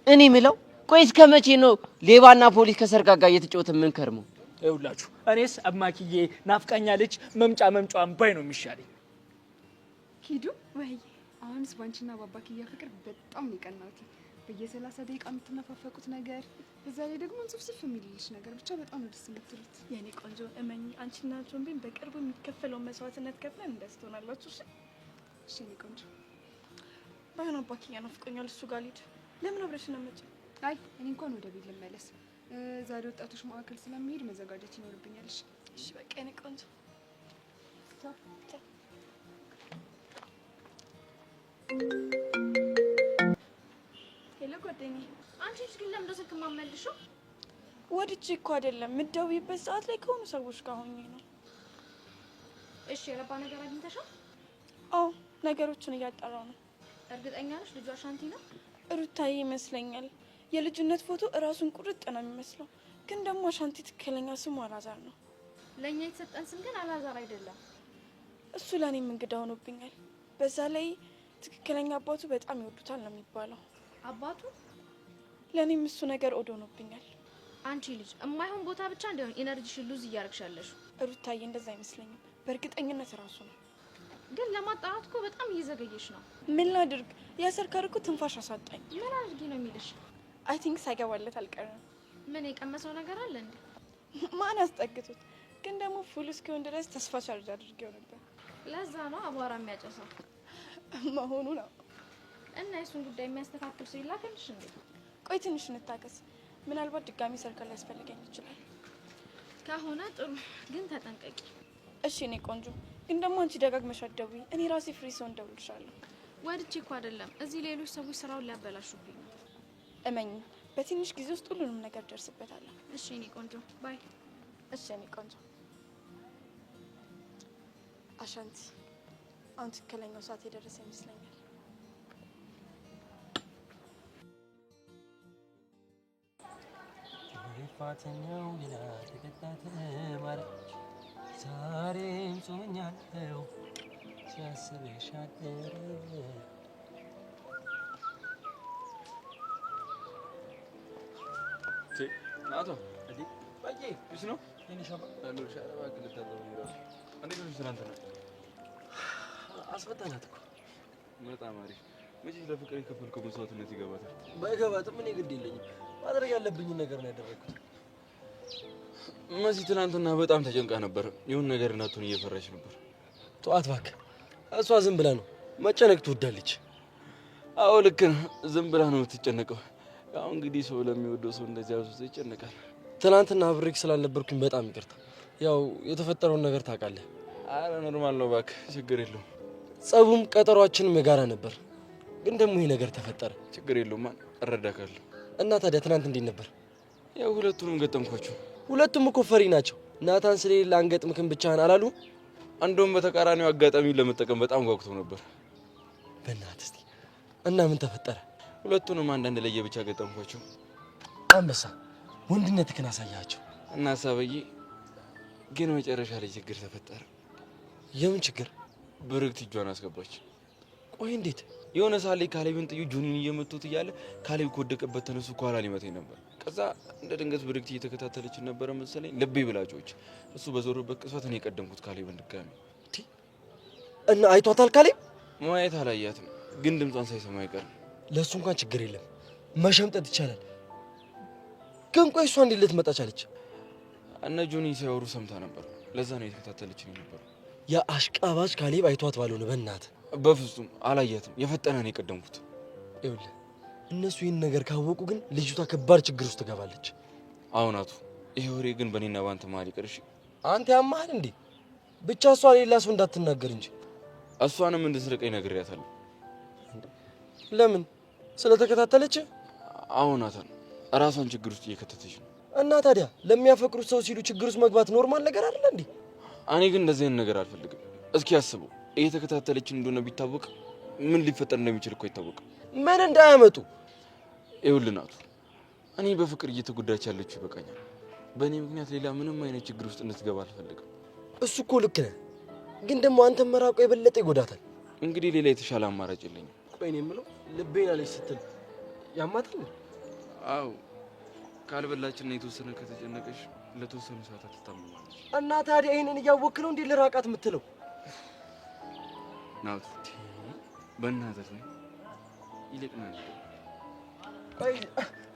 እኔ ምለው ቆይ እስከ መቼ ነው ሌባና ፖሊስ ከሰርቃ ጋር እየተጫወተ ምን ከርመው? ይኸውላችሁ እኔስ እማኪዬ ናፍቃኛለች፣ መምጫዋን ባይ ነው የሚሻለኝ። ሂዱ ወይ አሁንስ ባንቺና ባባኪያ ፍቅር በጣም ነው የቀናሁት። በየ30 ደቂቃ የምትነፋፈቁት ነገር፣ በዛ ላይ ደግሞ እንጽፍጽፍ የሚልልሽ ነገር ብቻ በጣም ነው ደስ የምትሉት። የኔ ቆንጆ እመኝ፣ አንቺና ጆንቤን በቅርቡ የሚከፈለው መስዋዕትነት ከፍለን እንደዚህ ትሆናላችሁ። እሺ የኔ ቆንጆ። ባይሆን አባኪያ ናፍቆኛል፣ እሱ ጋር ልሂድ። ለምን አብረሽ ነው መጪ? አይ እኔ እንኳን ወደ ቤት ልመለስ። ዛሬ ወጣቶች ማዕከል ስለሚሄድ መዘጋጀት ይኖርብኛል። እሺ በቃ የኔ ቆንጆ። ሄሎ ጓደኛዬ። አንቺ ልጅ ግን ለምን ስልክ የማትመልሺው? ወድጄ እኮ አይደለም፣ የምትደውይበት ሰዓት ላይ ከሆኑ ሰዎች ጋር ሆኜ ነው። እሺ የረባ ነገር አግኝተሻል? አዎ ነገሮችን እያጣራው ነው። እርግጠኛ ነሽ ልጇ አሻንቲ ነው? ሩታዬ ይመስለኛል። የልጅነት ፎቶ እራሱን ቁርጥ ነው የሚመስለው፣ ግን ደግሞ አሻንቲ ትክክለኛ ስሙ አላዛር ነው። ለእኛ የተሰጠን ስም ግን አላዛር አይደለም። እሱ ለእኔም እንግዳ ሆኖብኛል። በዛ ላይ ትክክለኛ አባቱ በጣም ይወዱታል ነው የሚባለው። አባቱ? ለእኔም እሱ ነገር ኦድ ሆኖብኛል። አንቺ ልጅ የማይሆን ቦታ ብቻ እንደሆነ ኢነርጂሽን ሉዝ እያደረግሻለሽ። ሩታዬ እንደዛ አይመስለኝም፣ በእርግጠኝነት እራሱ ነው። ግን ለማጣራት እኮ በጣም እየዘገየሽ ነው። ምን ላድርግ? ያሰርካር እኮ ትንፋሽ አሳጣኝ። ምን አድርጊ ነው የሚልሽ? አይ ቲንክ ሳይገባለት አልቀረም። ምን የቀመሰው ነገር አለ እንዴ? ማን አስጠግቶት? ግን ደግሞ ፉል እስኪሆን ድረስ ተስፋ ቻርጅ አድርጌው ነበር። ለዛ ነው አቧራ የሚያጨሰው መሆኑ ነው። እና የሱን ጉዳይ የሚያስተካክል ሰው ይላክልሽ እንዴ? ቆይ ትንሽ እንታገስ። ምናልባት ድጋሚ ሰርካር ሊያስፈልገኝ ይችላል። ከሆነ ጥሩ፣ ግን ተጠንቀቂ እሺ። እኔ ቆንጆ ግን ደግሞ አንቺ ደጋግመሽ አትደውይ። እኔ ራሴ ፍሪ ሰው እንደውልሻለሁ። ወድጄ እኮ አይደለም። እዚህ ሌሎች ሰዎች ስራውን ሊያበላሹብኝ ነው። እመኝ፣ በትንሽ ጊዜ ውስጥ ሁሉንም ነገር ደርስበታለሁ። እሺ እኔ ቆንጆ ባይ። እሺ እኔ ቆንጆ። አሻንቲ፣ አሁን ትክክለኛው ሰዓት የደረሰ ይመስለኛል። ፋተኛው ሌላ ተከታተ ማረች ዛሬም ጾመኛለሁ ሲያስብሽ አደረ ናቶ እንዴ ባዬ እሱ ነው የኔሻባ አሎ ሻራባ ከለታው ይራስ አንዴ ነው ትናንትና አስፈታናት እኮ በጣም አሪፍ መቼ ለፍቅር የከፈልከው መስዋዕትነት ይገባታል ባይገባትም እኔ ግድ የለኝም ማድረግ ያለብኝ ነገር ነው ያደረኩት መሲ ትናንትና በጣም ተጨንቃ ነበር ይሁን ነገር እናቱን እየፈራች ነበር ተዋት እባክህ እሷ ዝም ብላ ነው መጨነቅ ትወዳለች አዎ ልክ ነህ ዝም ብላ ነው የምትጨነቀው ያው እንግዲህ ሰው ለሚወደው ሰው እንደዚህ አውጥቶ ይጨነቃል ትናንትና አብሬክ ስላልነበርኩኝ በጣም ይቅርታ ያው የተፈጠረውን ነገር ታውቃለህ አረ ኖርማል ነው እባክህ ችግር የለውም ጸቡም ቀጠሯችንም የጋራ ነበር ግን ደግሞ ይሄ ነገር ተፈጠረ ችግር የለውም ማን እረዳካለሁ እና ታዲያ ትናንት እንዴት ነበር ያው ሁለቱንም ገጠምኳቸው ሁለቱም እኮ ፈሪ ናቸው ናታን ስለሌለ አንገጥምክም ብቻህን አላሉ አንዱም በተቃራኒው አጋጣሚ ለመጠቀም በጣም ጓጉቶ ነበር በእናትህ እስቲ እና ምን ተፈጠረ ሁለቱንም አንዳንድ ለየብቻ ገጠምኳቸው አንበሳ ወንድነትህን አሳያቸው እና ሳበዬ ግን መጨረሻ ላይ ችግር ተፈጠረ የምን ችግር ብርክት እጇን አስገባች ቆይ እንዴት የሆነ ሳሌ ካሌብን ጥዩ ጁኒን እየመቱት እያለ ካሌብ ከወደቀበት ተነሱ ከኋላ ሊመታኝ ነበር ከዛ እንደ ድንገት ብርክት እየተከታተለች ነበር መሰለኝ ልቤ ብላጮች እሱ በዞረበት ቅጽበት እኔ ቀደምኩት ካሌብን ድጋሚ እና አይቷታል ካሌብ ማየት አላያትም ግን ድምጿን ሳይሰማ አይቀርም ለሱ እንኳን ችግር የለም መሸምጠት ይቻላል ግን ቆይ እሷ እንዴት ልትመጣ ቻለች እነ ጁኒ ሲያወሩ ሰምታ ነበር ለዛ ነው የተከታተለችኝ ነበር ያ አሽቃባጭ ካሌብ አይቷት ባልሆነ በእናትህ በፍጹም አላያትም የፈጠነ ነው የቀደምኩት ይኸውልህ እነሱ ይህን ነገር ካወቁ ግን ልጅቷ ከባድ ችግር ውስጥ ትገባለች አሁናቱ ይሄ ወሬ ግን በእኔና ባንተ መሀል ይቅር እሺ አንተ ያማሃል እንዴ ብቻ እሷ ሌላ ሰው እንዳትናገር እንጂ እሷንም እንድትርቀኝ ነግሬያታለሁ ለምን ስለተከታተለች አሁናታን ራሷን ችግር ውስጥ እየከተተች ነው እና ታዲያ ለሚያፈቅሩት ሰው ሲሉ ችግር ውስጥ መግባት ኖርማል ነገር አይደል እንዴ እኔ ግን እንደዚህ አይነት ነገር አልፈልግም እስኪ አስቡ እየተከታተለች እንደሆነ ቢታወቅ ምን ሊፈጠር እንደሚችል እኮ ይታወቅ ምን እንዳያመጡ ይውልናቱ እኔ በፍቅር እየተጎዳች ያለችው ይበቃኛል በእኔ ምክንያት ሌላ ምንም አይነት ችግር ውስጥ እንድትገባ አልፈልግም እሱ እኮ ልክ ነህ ግን ደግሞ አንተ መራቆ የበለጠ ይጎዳታል እንግዲህ ሌላ የተሻለ አማራጭ የለኝም ቆይ እኔ የምለው ልቤን አለች ስትል ያማታል አዎ ካልበላችና የተወሰነ ከተጨነቀሽ ለተወሰኑ ሰዓታት ትታመማለች እና ታዲያ ይሄንን እያወቅህ ነው እንዴ ልራቃት የምትለው ናቱ በእናትህ ነው ይልቅና ቆይ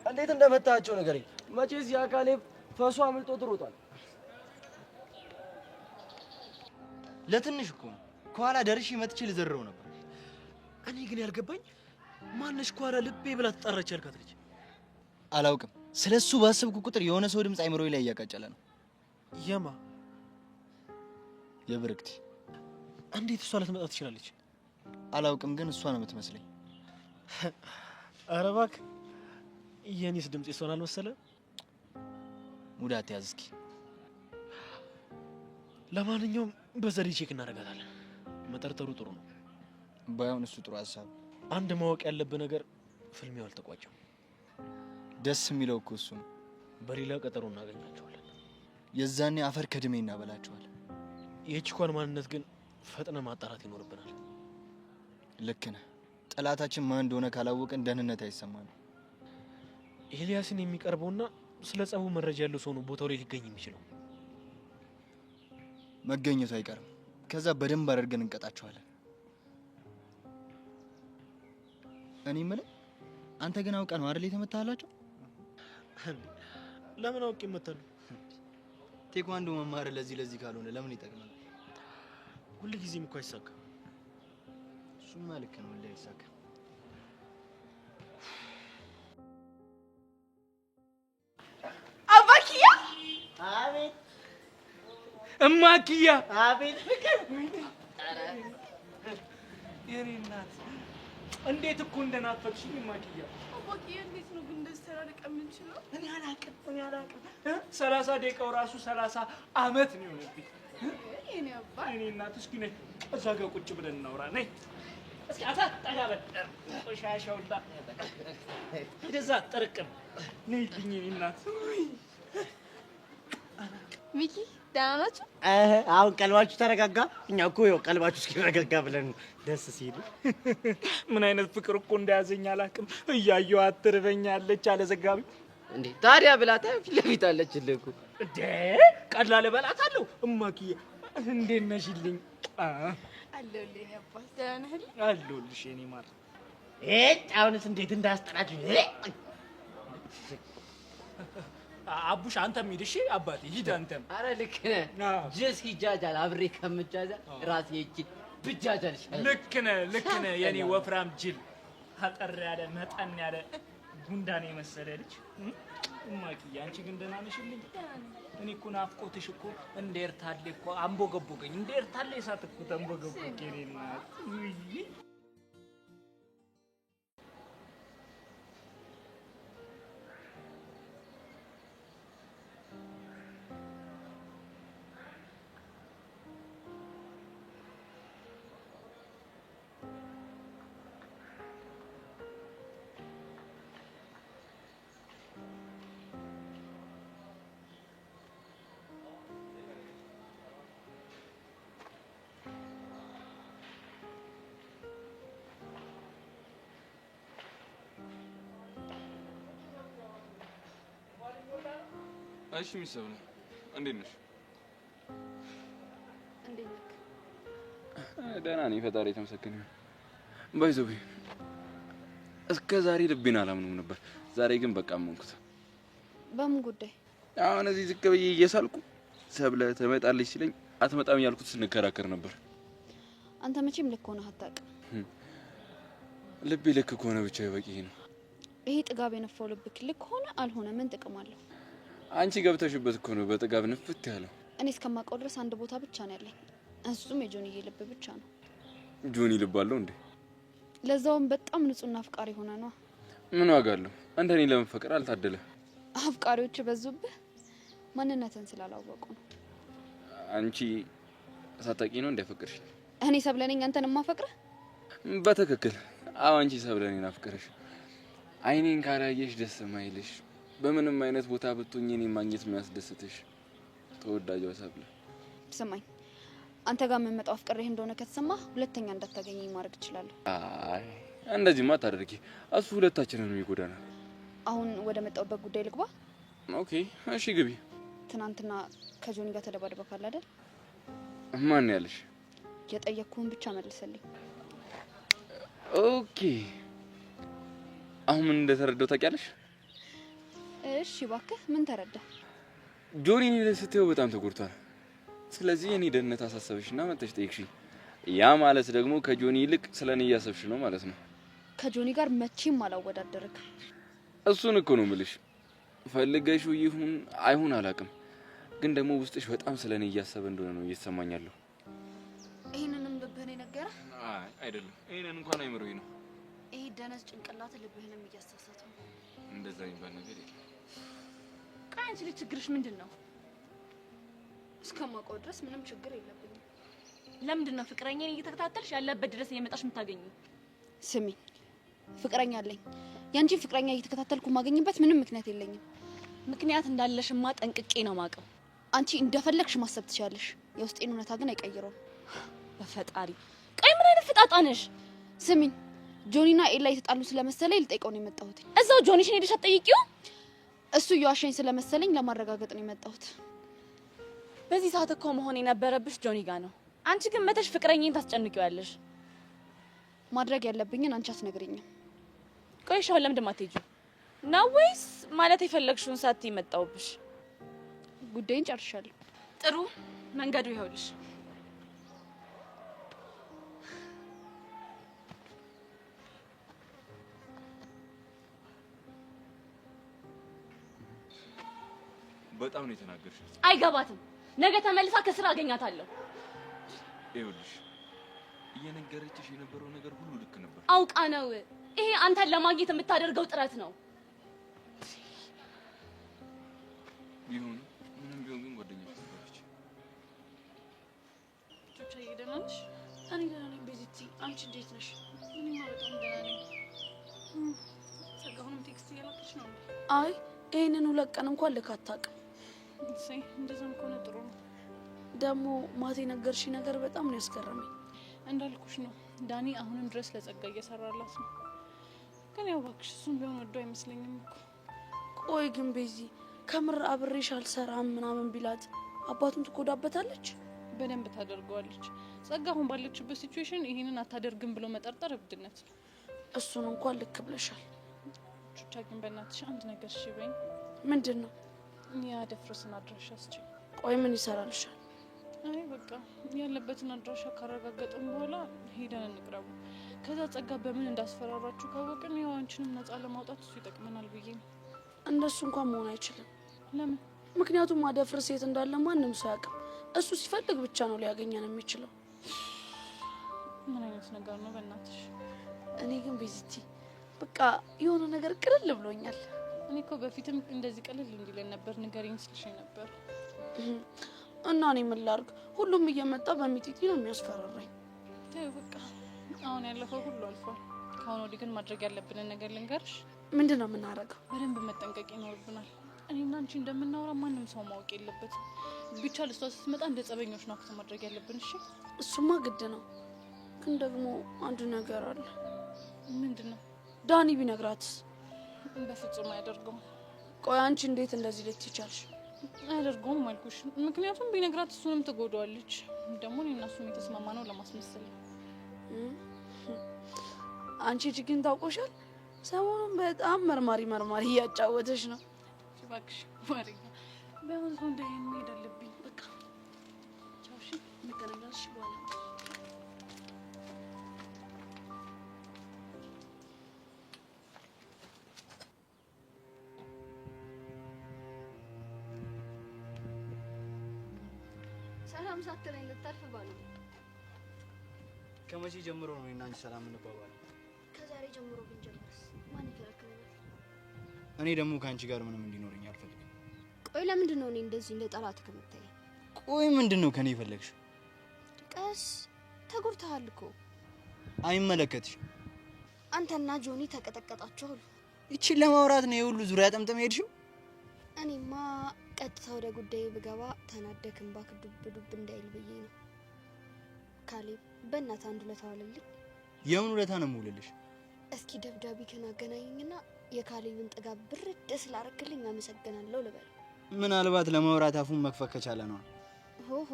እንዴት እንደመታቸው ነገርኝ መቼስ ያ ካሌብ ፈሷ አምልጦ ትሮጣል ለትንሽ እኮ ከኋላ ደርሼ መጥቼ ልዘረው ነበር እኔ ግን ያልገባኝ ማነሽ ከኋላ ልቤ ብላ ተጣራች ያልካት ልጅ አላውቅም ስለሱ ባሰብኩ ቁጥር የሆነ ሰው ድምጽ አይምሮዬ ላይ እያቃጨለ ነው የማ የብርክቲ እንዴት እሷ ልትመጣ ትችላለች አላውቅም ግን እሷ ነው የምትመስለኝ ኧረ እባክህ የኔስ ድምጽ እሷን አልመሰለ ሙዳት ያዝ እስኪ ለማንኛውም በዘዴ ቼክ እናደርጋታለን መጠርጠሩ ጥሩ ነው ባይሆን እሱ ጥሩ ሀሳብ አንድ ማወቅ ያለብህ ነገር ፍልሚያው አልተቋጨም ደስ የሚለው እኮ እሱ ነው በሌላ ቀጠሮ እናገኛቸዋለን የዛኔ አፈር ከድሜ እናበላቸዋለን የቺኳን ማንነት ግን ፈጥነ ማጣራት ይኖርብናል ልክ ነህ ጠላታችን ማን እንደሆነ ካላወቀን ደህንነት አይሰማንም ኤልያስን የሚቀርበውና ስለ ጸቡ መረጃ ያለው ሰው ነው ቦታው ላይ ሊገኝ የሚችለው መገኘቱ አይቀርም ከዛ በደንብ አድርገን እንቀጣቸዋለን እኔ የምልህ አንተ ግን አውቀህ ነው አይደል የተመታላቸው ለምን አውቄ መታሉ ቴኳንዶ መማር ለዚህ ካልሆነ ለምን ይጠቅማል ሁሉ ጊዜም እኮ አይሳካም እሱማ ልክ ነው ወላሂ አይሳካም አባኪያ አቤት እማክያ አቤት ፍቅር የኔ እናት እንዴት እኮ እንደናፈቅሽኝ እማክያ። አባዬ እንዴት ነው ግን እንደዚህ ተራርቀን የምንችለው? እኔ አላውቅም 30 ደቂቃው ራሱ 30 ዓመት ነው የሆነብኝ። የኔ አባት የኔ እናት እስኪ ነይ እዛ ጋር ቁጭ ብለን እናውራ። ነይ እስኪ አታ ጠጋ በል ቆሻሻውላ ወደዛ ጥርቅም ነይልኝ የኔ እናት። ሚኪ ደህና ናችሁ? አሁን ቀልባችሁ ተረጋጋ? እኛ እኮ ያው ቀልባችሁ እስኪረጋጋ ብለን ደስ ሲሉ ምን አይነት ፍቅር እኮ እንደያዘኝ አላውቅም። እያየኋት ትርበኛለች አለ ዘጋቢው። እንዴ ታዲያ ብላታ ፊት ለፊት አለችልህ እኮ። እንዴ ቀላል እበላታለሁ። እማክዬ እንዴት ነሽልኝ? አለሁልህ የኔ አባት። ደህና ነህ? አለሁልሽ የኔ ማር። አሁንስ እንዴት እንዳስጠላችሁ። አቡሽ አንተም ሂድ እሺ። አባቴ ሂድ አንተም። አረ ልክ ነህ። ጀስ ሂጃጃል አብሬ ከምጃጃል ራሴ እቺ ብጃጃል ይሻላል። ልክ ነህ የኔ ወፍራም ጅል። አጠር ያለ መጠን ያለ ጉንዳን የመሰለ ልጅ። እማክዬ አንቺ ግን ደህና ነሽልኝ? እኔ እኮ ናፍቆትሽ እኮ እንደ ኤርታሌ እኮ አንቦገቦገኝ። እንደ ኤርታሌ እሳት እኮ ተንቦገቦገኝ የኔ እናት። እሺ ሚሰው ነው። እንዴት ነሽ? እንዴት ነህ? ደህና ነኝ፣ ፈጣሪ የተመሰገነ ይሁን። ባይዘው እስከ ዛሬ ልቤን አላምንም ነበር። ዛሬ ግን በቃ አመንኩት። በምን ጉዳይ? አሁን እዚህ ዝቅ ብዬ እየሳልኩ ሰብለ ትመጣለች ሲለኝ አትመጣም ያልኩት ስንከራከር ነበር። አንተ መቼም ልክ ሆነህ አታውቅም። ልቤ ልክ ከሆነ ብቻ በቂ ነው። ይሄ ጥጋብ የነፋው ልብክ ልክ ሆነ አልሆነ ምን ጥቅም አለው? አንቺ ገብተሽበት እኮ ነው በጥጋብ ንፍት ያለው። እኔ እስከማውቀው ድረስ አንድ ቦታ ብቻ ነው ያለኝ፣ እሱም የጆንዬ ልብ ብቻ ነው። ጆኒ ልብ አለው እንዴ? ለዛውም በጣም ንጹህና አፍቃሪ ሆነ ነው። ምን ዋጋ አለው? እንደኔ ለመፈቀር አልታደለ። አፍቃሪዎች በዙብህ ማንነትን ስላላወቁ ነው። አንቺ ሳታቂ ነው እንዲያፈቅርሽ? እኔ ሰብለነኝ አንተን ማፈቅረህ? በትክክል አዎ፣ አንቺ ሰብለኔን አፍቅረሽ አይኔን ካላየሽ ደስ ማይልሽ በምንም አይነት ቦታ ብትሆኚ እኔን ማግኘት የሚያስደስትሽ ተወዳጇ ሰብለ። ስማኝ፣ አንተ ጋር የምመጣው አፍቅሬህ እንደሆነ ከተሰማህ ሁለተኛ እንዳታገኘኝ ማድረግ እችላለሁ። አይ እንደዚህማ አታደርጊ፣ እሱ ሁለታችንን ይጎዳናል። አሁን ወደ መጣሁበት ጉዳይ ልግባ። ኦኬ እሺ ግቢ። ትናንትና ከጆኒ ጋር ተደባድበካል አይደል? ማን ያለሽ? የጠየቅኩህን ብቻ መልስልኝ። ኦኬ አሁን ምን እንደተረዳው ታውቂያለሽ? እሺ እባክህ ምን ተረዳ? ጆኒ ስትይው በጣም ተጎድቷል። ስለዚህ እኔ ደህንነት አሳሰብሽና መጥተሽ ጠይቅሽኝ። ያ ማለት ደግሞ ከጆኒ ይልቅ ስለኔ እያሰብሽ ነው ማለት ነው። ከጆኒ ጋር መቼም አላወዳደርክ። እሱን እኮ ነው የምልሽ። ፈልገሽው ይሁን አይሁን አላውቅም፣ ግን ደግሞ ውስጥሽ በጣም ስለኔ እያሰበ እንደሆነ ነው እየተሰማኛለሁ። ይሄንንም ልብህን የነገረህ? አይ አይደለም፣ ይሄንን እንኳን አይምሮኝ ነው። ይሄ ደነዝ ጭንቅላት ልብህንም እያሳሳተው ነው። እንደዛ የሚባል ነገር የለም። ቆይ አንቺ ልጅ ችግርሽ ምንድን ነው? እስከማውቀው ድረስ ምንም ችግር የለብኝም። ለምንድን ነው ፍቅረኛን እየተከታተልሽ ያለበት ድረስ እየመጣሽ የምታገኙ? ስሚ፣ ፍቅረኛ አለኝ። ያንቺን ፍቅረኛ እየተከታተልኩ ማገኝበት ምንም ምክንያት የለኝም። ምክንያት እንዳለሽማ ጠንቅቄ ነው ማውቀው። አንቺ እንደፈለግሽ ማሰብ ትችያለሽ፣ የውስጤን እውነታ ግን አይቀይረውም። በፈጣሪ ቆይ ምን አይነት ፍጣጣ ነሽ? ስሚኝ፣ ጆኒና ኤላ የተጣሉ ስለመሰለኝ ልጠይቀው ነው የመጣሁት። እዛው ጆኒሽን ሄደሽ አትጠይቂው? እሱ እየዋሸኝ ስለመሰለኝ ለማረጋገጥ ነው የመጣሁት። በዚህ ሰዓት እኮ መሆን የነበረብሽ ጆኒ ጋር ነው። አንቺ ግን መተሽ ፍቅረኛን ታስጨንቂዋለሽ። ማድረግ ያለብኝን አንቺ አትነግሪኝም። ቆይ ሻው ለምንድን ማትሄጂው ነው? ወይስ ማለት የፈለግሽውን ሳትይ መጣሁብሽ? ጉዳይን ጨርሻለሁ። ጥሩ፣ መንገዱ ይኸውልሽ። በጣም ነው የተናገርሽ። አይገባትም። ነገ ተመልሳ ከስራ አገኛታለሁ። ይኸውልሽ እየነገረችሽ የነበረው ነገር ሁሉ ልክ ነበር። አውቃ ነው። ይሄ አንተን ለማግኘት የምታደርገው ጥረት ነው። ቢሆን ምንም ቢሆን ግን ጓደኛሽ ነበረች። ቹቻዬ ደህና ነሽ? እኔ ደህና ነኝ ቤዚቲ። አንቺ እንዴት ነሽ? እኔማ በጣም ደህና ነኝ። ጸጋሁንም ቴክስት እያላከች ነው እንዴ? አይ ይሄንን 2 ቀን እንኳን ልክ አታውቅም። እሰይ እንደዛም ከሆነ ጥሩ ነው። ደግሞ ማታ የነገርሽኝ ነገር በጣም ነው ያስገረመኝ። እንዳልኩሽ ነው ዳኒ አሁንም ድረስ ለጸጋ እየሰራላት ነው። ግን ያው እባክሽ እሱም ቢሆን ወዶ አይመስለኝም እኮ። ቆይ ግን ቤዚ ከምር አብሬሽ አልሰራም ምናምን ቢላት አባቱን ትጎዳበታለች? በደንብ ታደርገዋለች። ጸጋ አሁን ባለችበት ሲቹዌሽን ይሄንን አታደርግም ብሎ መጠርጠር እብድነት ነው። እሱን እንኳን ልክ ብለሻል። ቹቻ ግን በእናትሽ አንድ ነገር እሺ በይኝ። ምንድን ነው? ያደፍርስን አድራሻ አስችኝ። ቆይ ምን ይሰራልሻል? አይ በቃ ያለበትን አድራሻ ካረጋገጥን በኋላ ሄደን እንቅረቡ። ከዛ ጸጋ በምን እንዳስፈራራችሁ ካወቅን ያው አንቺንም ነፃ ለማውጣት እሱ ይጠቅመናል ብዬ ነው። እንደሱ እንኳን መሆን አይችልም። ለምን? ምክንያቱም አደፍርስ የት እንዳለ ማንም ሰው ያውቅም። እሱ ሲፈልግ ብቻ ነው ሊያገኘን የሚችለው። ምን አይነት ነገር ነው በእናትሽ? እኔ ግን ቤዚቲ በቃ የሆነ ነገር ቅልል ብሎኛል። እኔ እኮ በፊትም እንደዚህ ቅልል እንዲለን ነበር ንገሪኝ ስልሽ ነበር። እና እኔ ምን ላድርግ? ሁሉም እየመጣ በሚጢጢ ነው የሚያስፈራራኝ። ተይው በቃ አሁን ያለፈው ሁሉ አልፏል። ከአሁን ወዲህ ግን ማድረግ ያለብንን ነገር ልንገርሽ። ምንድን ነው የምናደርገው? በደንብ መጠንቀቅ ይኖርብናል። እኔና አንቺ እንደምናወራ ማንም ሰው ማወቅ የለበትም። ብቻ ልሷ ስትመጣ እንደ ጸበኞች ነው አክት ማድረግ ያለብን። እሺ? እሱማ ግድ ነው። ግን ደግሞ አንድ ነገር አለ። ምንድን ነው? ዳኒ ቢነግራትስ? በፍጹም አያደርገውም። ቆይ አንቺ እንዴት እንደዚህ ልትቻልሽ? አያደርገውም አልኩሽ። ምክንያቱም ቢነግራት እሱንም ትጎዳዋለች። ደግሞ እኔና እሱም የተስማማ ነው ለማስመሰል። አንቺ ግን ታውቆሻል፣ ሰሞኑን በጣም መርማሪ እያጫወተሽ ነው። እባክሽ ማሪያ በምን ሰው እንደይን መሄድ አለብኝ። በቃ ቻው። እሺ እንገናኛለን በኋላ። ሰላም ሳትለኝ ልታልፍ ባለው። ከመቼ ጀምሮ ነው እኔና አንቺ ሰላም እንባባለው? ከዛሬ ጀምሮ ብንጀምርስ ማን ይከለክለናል? እኔ ደግሞ ከአንቺ ጋር ምንም እንዲኖረኝ አልፈልግም። ቆይ ለምንድን ነው እኔ እንደዚህ እንደ ጠላት ከምታይ? ቆይ ምንድን ነው ከኔ የፈለግሽው? ቀስ ተጎድተሃል እኮ። አይመለከትሽም። አንተና ጆኒ ተቀጠቀጣችሁ አሉ። ይቺን ለማውራት ነው የሁሉ ዙሪያ ጠምጥም ሄድሽው? እኔማ ቀጥታ ወደ ጉዳዩ ብገባ ተናደክም ባክ ዱብ እንዳይል ብዬ ነው። ካሌብ በእናትህ አንድ ውለታ ዋለልኝ። የምን ውለታ ነው የምውልልሽ? እስኪ ደብዳቤ ከናገናኝና የካሌብን ጥጋብ ብርድ ስላረክልኝ አመሰግናለሁ ልበል። ምናልባት ለማውራት አፉን መክፈት ከቻለ ነው። ሆሆ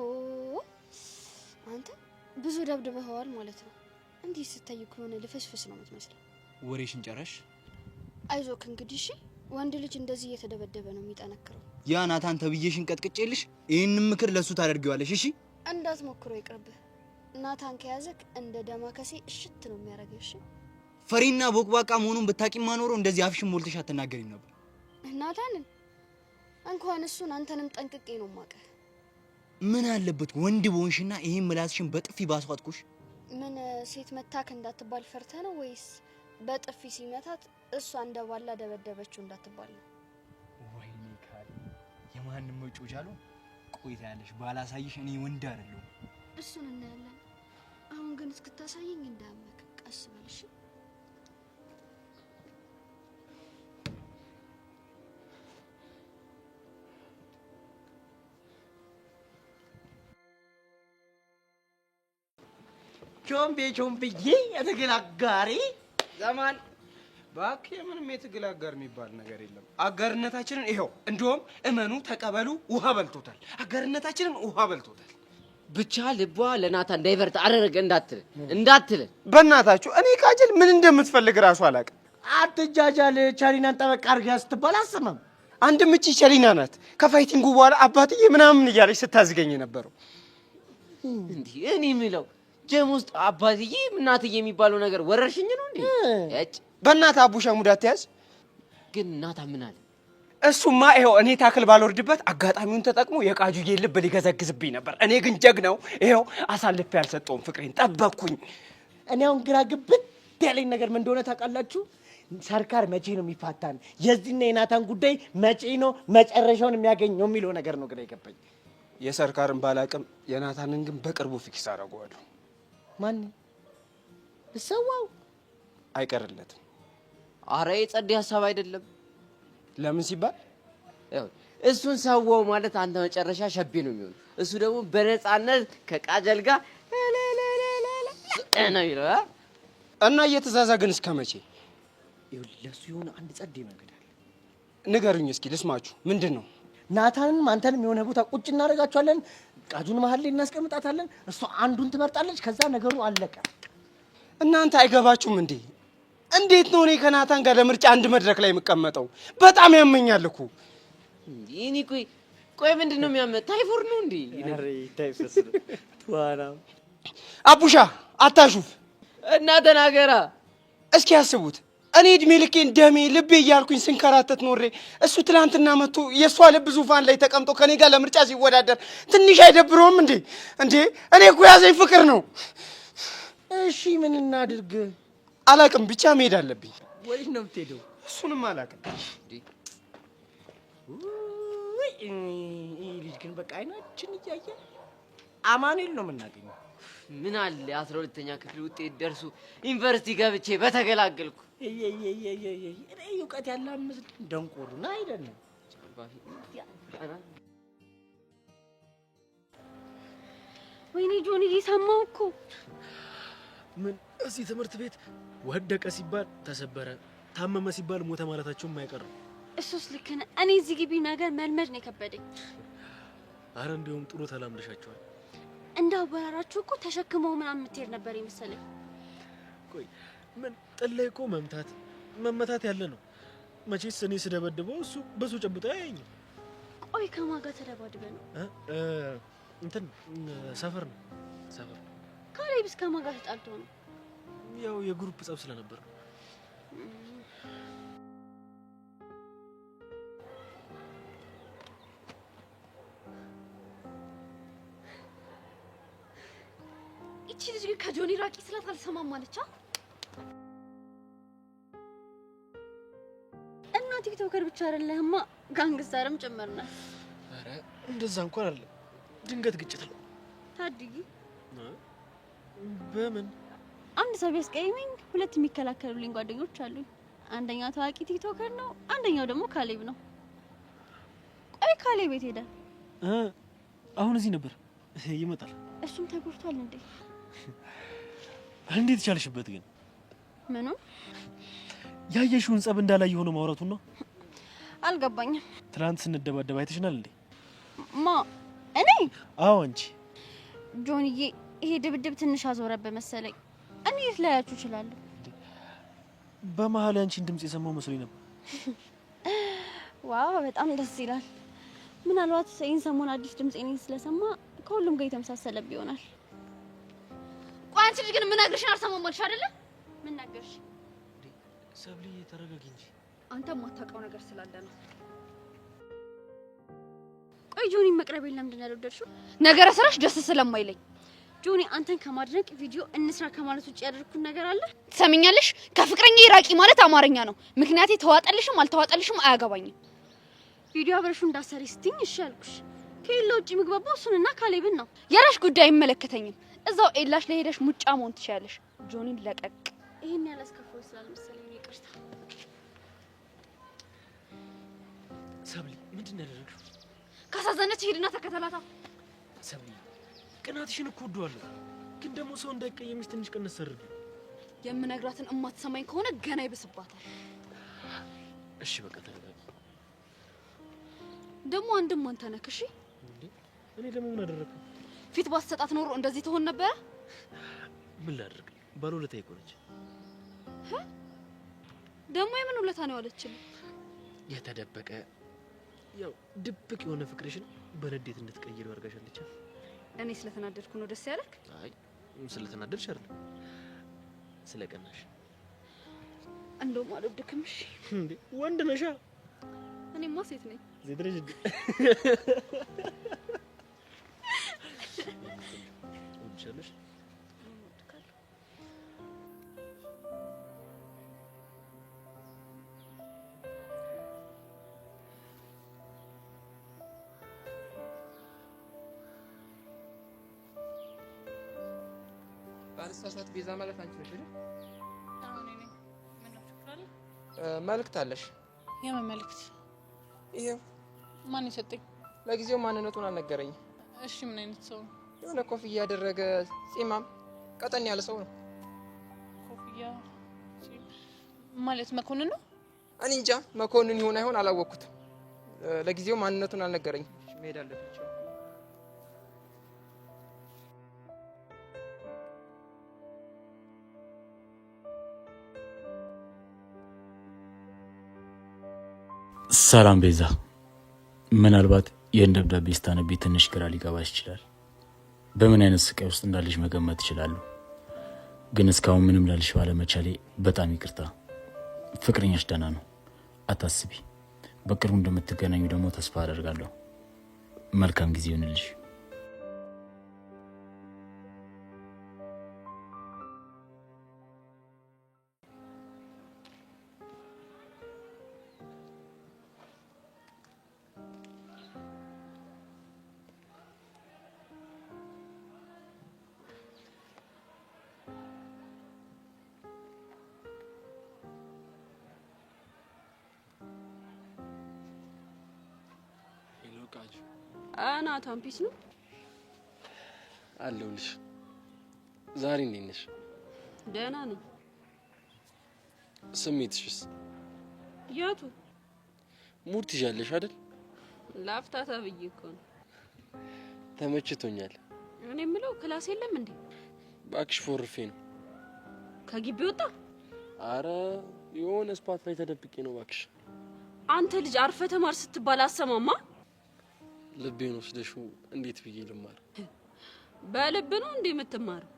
አንተ ብዙ ደብድበኸዋል ማለት ነው። እንዲህ ስታይ ከሆነ ልፍስፍስ ነው የምትመስለው። ወሬሽን ጨረሽ? አይዞክ እንግዲህ እሺ። ወንድ ልጅ እንደዚህ እየተደበደበ ነው የሚጠነክረው። ያ ናታን ተብዬሽን ቀጥቅጬልሽ ይሄንን ምክር ለሱ ታደርጊዋለሽ። እሺ እንዳትሞክረው ይቅርብህ። ናታን ከያዘክ እንደ ደማከሴ እሽት ነው የሚያረገሽ። ፈሪና ቦቅባቃ መሆኑን ብታቂማ ኖሮ እንደዚህ አፍሽን ሞልተሽ አትናገሪም ነበር። ናታንን እንኳን እሱን አንተንም ጠንቅቄ ነው ማቀህ። ምን አለበት ወንድ በሆንሽና ይሄን ምላስሽን በጥፊ ባስዋጥኩሽ? ምን ሴት መታክ እንዳትባል ፈርተ ነው ወይስ በጥፊ ሲመታት እሷ እንደባላ ደበደበችው እንዳትባል ነው? ወይኔ ካል የማንም መጮች አሉ። ቆይታ ያለሽ ባላሳይሽ እኔ ወንድ አይደለሁ። እሱን እናያለን። አሁን ግን እስክታሳየኝ እንዳመክ ቀስ በልሽ። ቾምቤ የትግል አጋሪ ዘማን እባክህ ምንም የትግል አጋር የሚባል ነገር የለም። አጋርነታችንን ይኸው እንደውም እመኑ ተቀበሉ ውሃ በልቶታል። አጋርነታችንን ውሃ በልቶታል። ብቻ ልቧ ለናታን እንዳይበርታ አረረገ እንዳትል በእናታችሁ እኔ ካጅል ምን እንደምትፈልግ ራሱ አላውቅም። አትጃጃል። ቸሪናን ጠበቅ አድርጋ ስትባል አሰማም። አንድም እቺ ቸሪና ናት ከፋይቲንጉ በኋላ አባትዬ ምናምን እያለች ስታዝገኝ ነበረው። እንዴ እኔ የምለው ጀም ውስጥ አባትዬ እናትዬ የሚባለው ነገር ወረርሽኝ ነው እንዴ? እጭ በእናትህ አቡሻ ሙድ አትያዝ። ግን ናታ ምን አለ? እሱማ ይኸው እኔ ታክል ባልወርድበት አጋጣሚውን ተጠቅሞ የቃጁዬ ልብ ሊገዘግዝብኝ ነበር። እኔ ግን ጀግናው ይኸው አሳልፌ ያልሰጠውም ፍቅሬን ጠበቅኩኝ። እኔ አሁን ግራ ግብት ያለኝ ነገር ምን እንደሆነ ታውቃላችሁ? ሰርካር መቼ ነው የሚፋታን? የዚህና የናታን ጉዳይ መቼ ነው መጨረሻውን የሚያገኘው የሚለው ነገር ነው ግራ የገባኝ። የሰርካርን ባላቅም የናታንን ግን በቅርቡ ፊክስ አደርገዋለሁ። ማን እሰዋው አይቀርለትም። አረ የጸዴ ሀሳብ አይደለም። ለምን ሲባል እሱን ሰዋው ማለት አንተ መጨረሻ ሸቤ ነው የሚሆነው። እሱ ደግሞ በነፃነት ከቃጀል ጋር ነው ይላል እና እየተዛዛግን እስከ መቼ? ለሱ የሆነ አንድ ጸዴ መንገድ አለ። ንገሩኝ እስኪ ልስማችሁ። ምንድን ነው? ናታንም አንተንም የሆነ ቦታ ቁጭ እናደርጋቸዋለን። ቃጁን መሀል ላይ እናስቀምጣታለን። እሷ አንዱን ትመርጣለች። ከዛ ነገሩ አለቀ። እናንተ አይገባችሁም እንዴ? እንዴት ነው እኔ ከናታን ጋር ለምርጫ አንድ መድረክ ላይ የምቀመጠው? በጣም ያመኛል እኮ። እኔ ቆይ ምንድን ነው የሚያመ ታይፎር ነው እንዴ? አሬ ታይፈስ ዋና አቡሻ አታሹፍ እና ተናገራ። እስኪ ያስቡት። እኔ እድሜ ልኬን ደሜ ልቤ እያልኩኝ ስንከራተት ኖሬ እሱ ትላንትና መጥቶ የእሷ ልብ ዙፋን ላይ ተቀምጦ ከኔ ጋር ለምርጫ ሲወዳደር ትንሽ አይደብረውም እንዴ? እንዴ እኔ እኮ ያዘኝ ፍቅር ነው። እሺ ምን እናድርግ? አላቅም፣ ብቻ መሄድ አለብኝ። ወዴት ነው የምትሄደው? እሱንም አላቅም። ይህ ልጅ ግን በቃ አይናችን እያየ አማኑኤል ነው የምናገኘው። ምን አለ 12ኛ ክፍል ውጤት ደርሶ ዩኒቨርሲቲ ገብቼ በተገላገልኩ። እኔ እውቀት ያለ አምስት ደንቆሩ ነው አይደለም። ወይኔ ጆኒ እየሰማሁ እኮ። ምን እዚህ ትምህርት ቤት ወደቀ ሲባል ተሰበረ፣ ታመመ ሲባል ሞተ ማለታቸው የማይቀር ነው። እሱስ ልክ ነህ። እኔ እዚህ ግቢ ነገር መልመድ ነው የከበደኝ። አረ እንዲያውም ጥሩ ተላምደሻቸዋል። እንዳው በራራችሁ እኮ ተሸክመው ምናምን የምትሄድ ነበር የመሰለኝ። ቆይ ምን ጥላይ እኮ መመታት ያለ ነው። መቼስ እኔ ስደበድበው እሱ በሱ ጨብጦ ያየኝ። ቆይ ከማን ጋር ተደባድበህ ነው? እንትን ሰፈር ነው ሰፈር። ካሌብስ ከማን ጋር ተጣልቶ ነው? ያው የግሩፕ ጸብ ስለነበር ነው። እቺ ልጅ ግን ከጆኒ ራቂ ስላት አልሰማም አለች። እና ቲክቶከር ብቻ አይደለህማ ጋንግስተርም ጭምር ነህ። አረ እንደዛ እንኳን አይደለም፣ ድንገት ግጭት ነው። ታድጊ በምን አንድ ሰው ቢያስቀይመኝ ሁለት የሚከላከሉልኝ ጓደኞች አሉኝ። አንደኛው ታዋቂ ቲክቶከር ነው፣ አንደኛው ደግሞ ካሌብ ነው። ቆይ ካሌብ የት ሄደ? አሁን እዚህ ነበር፣ ይመጣል። እሱም ተጎድቷል እንዴ? እንዴት ቻልሽበት ግን? ምኑ? ያየሽውን ጸብ እንዳላይ የሆነ ማውራቱን ነው። አልገባኝም። ትናንት ስንደባደብ አይተሽናል እንዴ? ማ እኔ? አዎ አንቺ። ጆኒዬ ይሄ ድብድብ ትንሽ አዞረበት መሰለኝ። እኔ ልላያችሁ እችላለሁ። በመሀል አንቺን ድምጽ የሰማው መስሎኝ ነበር። ዋው በጣም ደስ ይላል። ምናልባት ይህን ሰሞን አዲስ ድምጽ እኔን ስለሰማ ከሁሉም ጋር የተመሳሰለብ ይሆናል። ቆይ አንቺ ልጅ ግን ምን ነግርሽን አልሰማም አልሽ አይደለ? ምን ነገርሽ? ሰብሊ ተረጋጊ እንጂ። አንተ የማታውቀው ነገር ስላለ ነው። ቆይ ጆኒ መቅረቤን ለምንድን ነው ያልወደድሽው? ነገረ ስራሽ ደስ ስለማይለኝ። ጆኒ አንተን ከማድረግ ቪዲዮ እንስራ ከማለት ውጭ ያደረኩት ነገር አለ? ትሰሚኛለሽ? ከፍቅረኛ ይራቂ ማለት አማርኛ ነው። ምክንያቴ ተዋጠልሽም አልተዋጠልሽም አያገባኝም። ቪዲዮ አብረሹ እንዳሰሪ ስትኝ እሺ አልኩሽ። ከሌላ ውጭ ምግባባው እሱንና ካሌብን ነው። የራሽ ጉዳይ አይመለከተኝም። እዛው ኤላሽ ላይ ሄደሽ ሙጫ መሆን ትችያለሽ። ጆኒን ለቀቅ። ይሄን ያላስከፈው ስላልመሰለኝ ይቅርታ። ሰብሊ ምንድን ያደረግሽው? ካሳዘነች ሄድና ተከተላታ። ሰብሊ ቅናትሽን እኮ ወደዋለሁ፣ ግን ደግሞ ሰው እንዳይቀየምሽ ትንሽ ቀነስ አድርጊ። የምነግራትን እማትሰማኝ ከሆነ ገና ይብስባታል። እሺ በቃ ተረጋጊ። ደግሞ አንድም አንተ ነህ። እሺ እኔ ደግሞ ምን አደረኩ? ፊት ባሰጣት ኖሮ እንደዚህ ትሆን ነበር። ምን ላድርግ? ባለውለታዬ እኮ ነች። ደግሞ የምን ውለታ ነው ያለችልኝ? የተደበቀ ያው ድብቅ የሆነ ፍቅርሽን በንዴት እንድትቀይረው አድርጋሻለች። እኔ ስለተናደድኩ ነው ደስ ያለክ? አይ ስለተናደድሽ አይደለም፣ ስለቀናሽ። እንደውም አልወድክም። እሺ እንዴ ወንድ ነሻ። እኔማ ሴት ነኝ። ሴት ነሽ እንዴ? ወድሻለሽ? ባልሳሳት ቤዛ ማለት አንቺ ነሽ አይደል? አዎ ነኝ። ምን ነው ችግር አለ? መልእክት አለሽ። የምን መልእክት? ይሄው። ማን የሰጠኝ? ለጊዜው ማንነቱን አልነገረኝም። እሺ ምን አይነት ሰው ነው? የሆነ ኮፍያ ያደረገ ጺማም ቀጠን ያለ ሰው ነው። ኮፍያ ማለት መኮንን ነው? እኔ እንጃ መኮንን ይሆን አይሆን አላወቅኩትም። ለጊዜው ማንነቱን አልነገረኝም። መሄድ አለብኝ። ሰላም ቤዛ፣ ምናልባት ይህን ደብዳቤ ስታነቢ ትንሽ ግራ ሊገባሽ ይችላል። በምን አይነት ስቃይ ውስጥ እንዳለሽ መገመት እችላለሁ። ግን እስካሁን ምንም ላልሽ ባለመቻሌ በጣም ይቅርታ። ፍቅረኛሽ ደህና ነው፣ አታስቢ። በቅርቡ እንደምትገናኙ ደግሞ ተስፋ አደርጋለሁ። መልካም ጊዜ ይሁንልሽ። ናታን ፒስ ነው አለሁልሽ። ዛሬ እንዴት ነሽ? ደህና ነኝ። ስሜትሽስ? የቱ? ሙድ ትይዣለሽ አይደል? ላፍታ ተብዬ እኮ ነው። ተመችቶኛል። እኔ የምለው ክላስ የለም እንዴ? እባክሽ ፎርፌ ነው። ከግቢ ወጣ? አረ የሆነ ስፓት ላይ ተደብቄ ነው እባክሽ። አንተ ልጅ አርፈ ተማር ስትባል አሰማማ? ልቤን ወስደሽው እንዴት ብዬ ልማር? በልብ ነው እንዴ የምትማረው?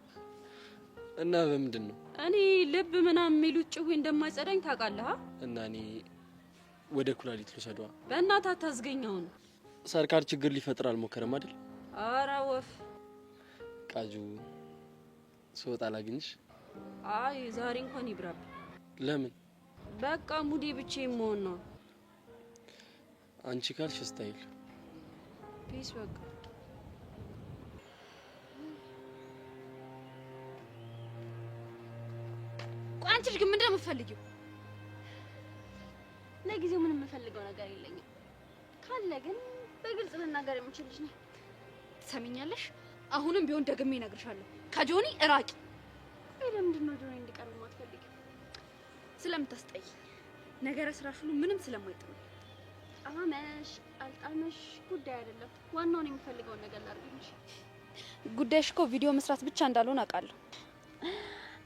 እና በምንድን ነው? እኔ ልብ ምናምን የሚሉት ጭዌ እንደማይጸዳኝ ታውቃለህ? እና እኔ ወደ ኩላሊት ልውሰዷ። በእናትህ አታዝገኛው ነው። ሰርካር ችግር ሊፈጥር አልሞከረም አይደል? አረ ወፍ ቃጁ ስወጣ ላግኝሽ? አይ ዛሬ እንኳን ይብራብ። ለምን? በቃ ሙዴ ብቻዬን መሆን ነው። አንቺ ካልሽ ስታይል ፒስ በቃ አንቺ ልጅ ግን ምንድን ነው የምትፈልጊው? ለጊዜው ምንም የምፈልገው ነገር የለኝም። ካለ ግን በግልጽ መናገር የምችልሽ ነው። ትሰሚኛለሽ? አሁንም ቢሆን ደግሜ እነግርሻለሁ፣ ከጆኒ እራቂ። ወይ ለምንድን ነው ጆኒ እንዲቀርብ የማትፈልጊው? ስለምታስጠይ ነገረ ስራሽ ሁሉ ምንም ስለማይጥም። ጣመሽ አልጣመሽ ጉዳይ አይደለም። ዋናው ነው የምፈልገውን ነገር ላድርግልሽ። ጉዳይሽ እኮ ቪዲዮ መስራት ብቻ እንዳልሆነ አውቃለሁ።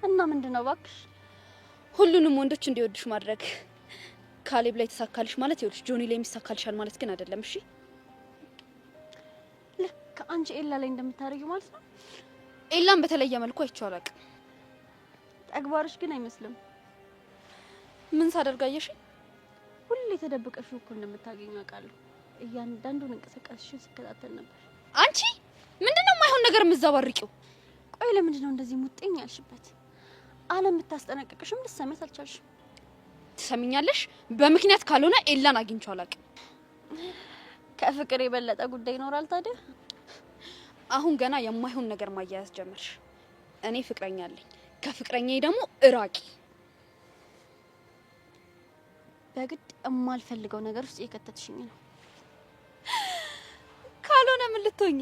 እና ምንድነው እባክሽ? ሁሉንም ወንዶች እንዲወዱሽ ማድረግ። ካሌብ ላይ ተሳካልሽ ማለት ይኸውልሽ ጆኒ ላይ የሚሳካልሻል ማለት ግን አይደለም። እሺ ልክ አንቺ ኤላ ላይ እንደምታደርጊው ማለት ነው። ኤላን በተለየ መልኩ አይቼው አላውቅም። ተግባርሽ ግን አይመስልም። ምን ሳደርጋየሽ? ሁሌ ተደብቀሽው እኮ እንደምታገኙ አውቃለሁ። እያንዳንዱን እንቅስቃሴሽን ስከታተል ነበር። አንቺ ምንድነው የማይሆን ነገር የምትዘባርቂው? ቆይ ለምንድን ነው እንደዚህ ሙጥኝ ያልሽበት? ዓለም ብታስጠነቅቅሽም ልትሰሚያት አልቻልሽም። ትሰሚኛለሽ? በምክንያት ካልሆነ ኤላን አግኝቼው አላውቅም። ከፍቅር የበለጠ ጉዳይ ይኖራል ታዲያ? አሁን ገና የማይሆን ነገር ማያያዝ ጀመርሽ። እኔ ፍቅረኛ አለኝ። ከፍቅረኛዬ ደግሞ እራቂ። በግድ የማልፈልገው ነገር ውስጥ እየከተትሽኝ ነው። ካልሆነ ምን ልትሆኚ?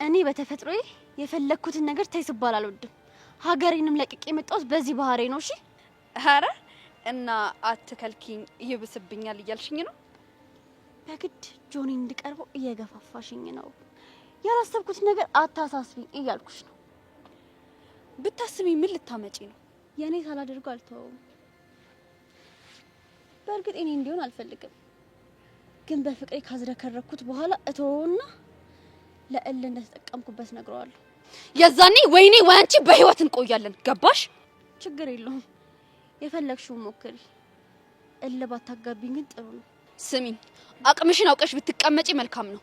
እኔ በተፈጥሮዬ የፈለኩትን ነገር ተይ ስባል አልወድም። ሀገሬንም ለቅቄ የመጣሁት በዚህ ባህሪ ነው። እሺ ኧረ እና አትከልኪኝ ይብስብኛል እያልሽኝ ነው? በግድ ጆኒ እንድቀርበው እየገፋፋሽኝ ነው። ያላሰብኩት ነገር አታሳስቢኝ እያልኩሽ ነው። ብታስቢ ምን ልታመጪ ነው? የኔ ሳላደርገው አልተወውም። በእርግጥ እኔ እንዲሆን አልፈልግም፣ ግን በፍቅሬ ካዝረከረኩት በኋላ እተወውና ለእል እንደተጠቀምኩበት ነግረዋለሁ። የዛኔ ወይኔ ወንቺ በህይወት እንቆያለን። ገባሽ? ችግር የለውም፣ የፈለግሽው ሞክሪ። እልባት ታጋቢኝ ግን ጥሩ ነው። ስሚኝ፣ አቅምሽን አውቀሽ ብትቀመጪ መልካም ነው።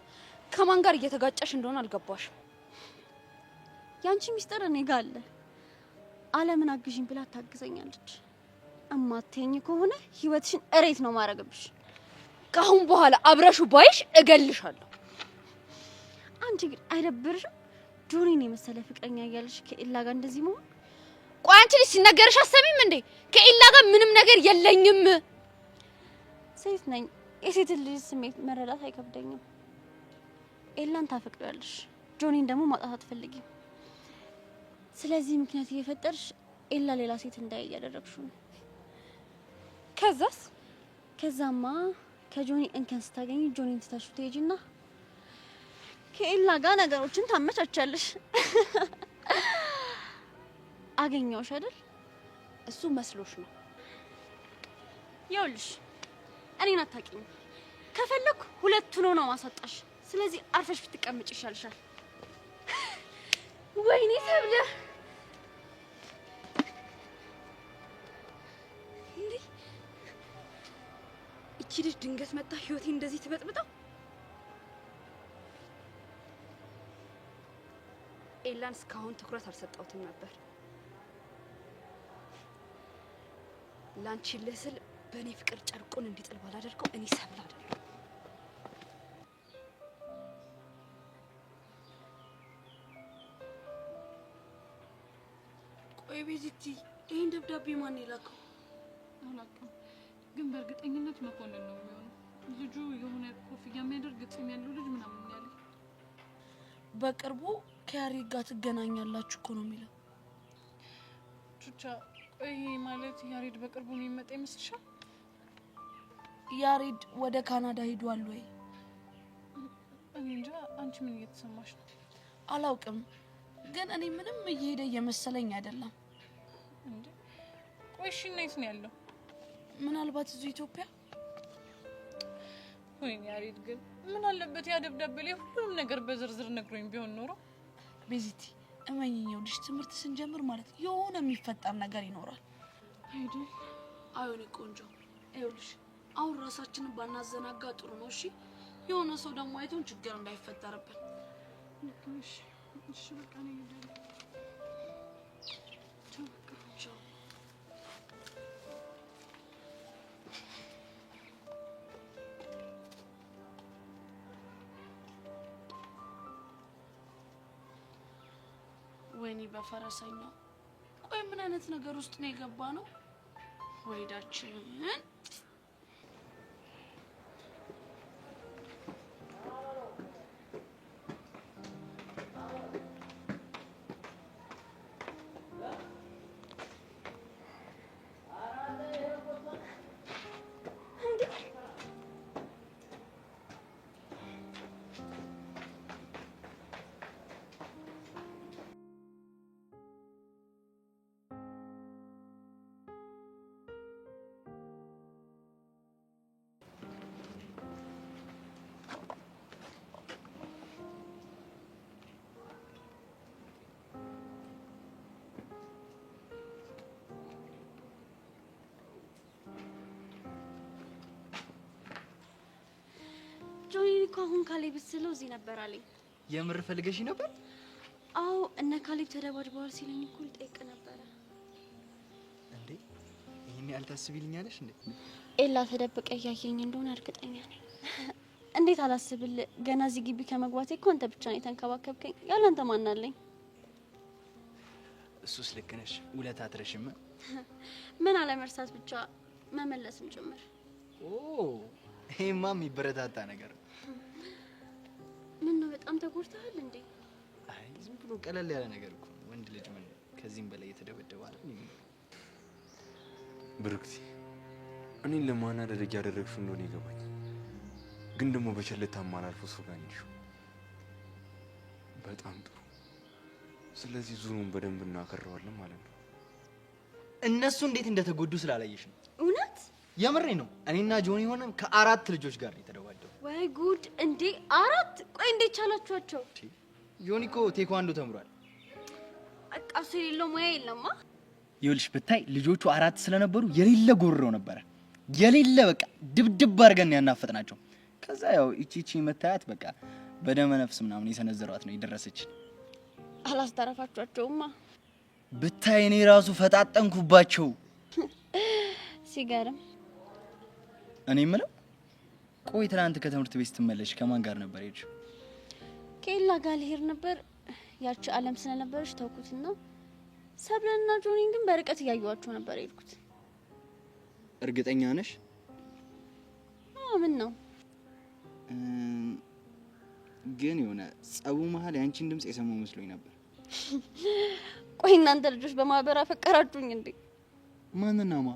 ከማን ጋር እየተጋጨሽ እንደሆነ አልገባሽም። ያንቺ ሚስጥር እኔ ጋር አለ። አለምን አግዥኝ ብላ ታግዘኛለች። እማትይኝ ከሆነ ህይወትሽን እሬት ነው ማረግብሽ። ከአሁን በኋላ አብረሹ ባይሽ እገልሻለሁ። አንቺ ግን አይደብርሽም? ጆኒን የመሰለ ፍቅረኛ እያለሽ ከኤላ ጋር እንደዚህ መሆን? ቆይ አንቺ ልጅ ሲነገርሽ አሰሚም እንዴ? ከኤላ ጋር ምንም ነገር የለኝም። ሴት ነኝ። የሴት ልጅ ስሜት መረዳት አይከብደኝም። ኤላን ታፈቅሪያለሽ፣ ጆኒን ደግሞ ማጣት አትፈልጊም። ስለዚህ ምክንያት እየፈጠርሽ ኤላ ሌላ ሴት እንዳይ እያደረግሽው ነው። ከዛማ ከጆኒ እንከን ስታገኝ ጆኒን ትተሽው ትሄጂና ከኤላ ጋር ነገሮችን ታመቻቻለሽ። አገኘውሽ አይደል? እሱ መስሎሽ ነው። ይኸውልሽ እኔን አታውቂኝ። ከፈለኩ ሁለቱን ነው ማሳጣሽ። ስለዚህ አርፈሽ ብትቀመጭ ይሻልሻል። ወይኔ ሰብለ እንዴ! እቺ ልጅ ድንገት መጣ ህይወቴን እንደዚህ ትበጥብጣው። ኤላን እስካሁን ትኩረት አልሰጠሁትም ነበር። ላንቺ ለስል በእኔ ፍቅር ጨርቁን እንዲጥል ባላደርገው እኔ ሰብለ አይደለም። ቆይ ቤዚቲ፣ ይሄን ደብዳቤ ማን የላከው? አላውቅም፣ ግን በእርግጠኝነት መኮንን ነው የሚሆነው። ልጁ የሆነ ኮፍያ የሚያደርግ ጺም ያለው ልጅ ምናምን ያለ። በቅርቡ ከያሬድ ጋር ትገናኛላችሁ እኮ ነው የሚለው። ቹቻ፣ ቆይ ማለት ያሬድ በቅርቡ የሚመጣ ይመስልሻል? ያሬድ ወደ ካናዳ ሄዷል ወይ? እኔ እንጃ። አንቺ ምን እየተሰማሽ ነው? አላውቅም፣ ግን እኔ ምንም እየሄደ እየመሰለኝ አይደለም። እንዴ ቆይ እሺ፣ የት ነው ያለው? ምናልባት እዚሁ ኢትዮጵያ። ወይኔ ያሬድ ግን ምን አለበት ያ ደብዳቤ ላይ ሁሉንም ነገር በዝርዝር ነግሮኝ ቢሆን ኖሮ። ቤዚቲ እመኚኝ፣ ልጅ ትምህርት ስንጀምር ማለት የሆነ የሚፈጠር ነገር ይኖራል አይደል? አይሆን ቆንጆ። ይኸውልሽ አሁን ራሳችንን ባናዘናጋ ጥሩ ነው። እሺ የሆነ ሰው ደግሞ አይቶን ችግር እንዳይፈጠርብን። እሺ እሺ፣ በቃ ነው ይደል። ቻው። ወይኔ በፈረሰኛው። ቆይ ምን አይነት ነገር ውስጥ ነው የገባ ነው? ወይዳችንን ጆኒ እኮ አሁን ካሌብ ስለው እዚህ ነበር አለኝ። የምር ፈልገሽ ነበር? አዎ፣ እነ ካሌብ ተደባድበዋል ሲለኝ እኮ ልጠይቅ ነበረ። እንዴ ይሄን ያህል ታስቢልኛለሽ እንዴ? ኤላ ተደብቀ እያየኝ እንደሆነ እርግጠኛ ነኝ። እንዴት አላስብል? ገና እዚህ ግቢ ከመግባቴ እኮ አንተ ብቻ ነው የተንከባከብከኝ። ያላንተ ማን አለኝ? እሱስ ልክ ነሽ። ውለታ አትረሽም። ምን አለመርሳት ብቻ መመለስም ጭምር። ኦ ይሄማ የሚበረታታ ነገር ነው። ምን ነው በጣም ተጎድተሃል እንዴ? አይ ዝም ብሎ ቀለል ያለ ነገር እኮ ነው። ወንድ ልጅ ምን ከዚህም በላይ የተደበደበ አይደል? ብሩክቲ፣ እኔን ለማናደድ ያደረግሽው እንደሆነ ይገባኝ፣ ግን ደግሞ በቸልታ ማላልፎ ሰው ጋር ነሽ። በጣም ጥሩ። ስለዚህ ዙሩን በደንብ እናከረዋለን ማለት ነው። እነሱ እንዴት እንደተጎዱ ስላላየሽ ነው። እውነት የምሬ ነው። እኔና ጆኒ ሆነን ከ4 ልጆች ጋር የተደባደቡ። ወይ ጉድ! እንዴ 4? ቆይ እንዴት ቻላችኋቸው? ጆኒ እኮ ቴኳንዶ ተምሯል። በቃ እሱ የሌለው ሙያ የለማ። ይኸውልሽ ብታይ ልጆቹ 4 ስለነበሩ የሌለ ጎርረው ነበረ። የሌለ በቃ ድብድብ አድርገን ያናፈጥናቸው። ከዛ ያው እቺ መታያት በቃ በደመ ነፍስ ምናምን የሰነዘሯት ነው የደረሰች። አላስተረፋችኋቸውማ ብታይ እኔ ራሱ ፈጣጠንኩባቸው። ሲገርም። እኔ የምለው ቆይ ትናንት ከትምህርት ቤት ስትመለሽ ከማን ጋር ነበር የሄድሽው? ከኤላ ጋር ልሄድ ነበር። ያቺ አለም ስለነበረች ተውኩትና ሰብለና ጆኒን ግን በርቀት እያየኋቸው ነበር የሄድኩት። እርግጠኛ ነሽ? ምን ነው ግን የሆነ ጸቡ መሀል ያንቺን ድምጽ የሰማው መስሎኝ ነበር። ቆይ እናንተ ልጆች በማህበር አፈቀራችሁኝ እንዴ? ማንና ማ?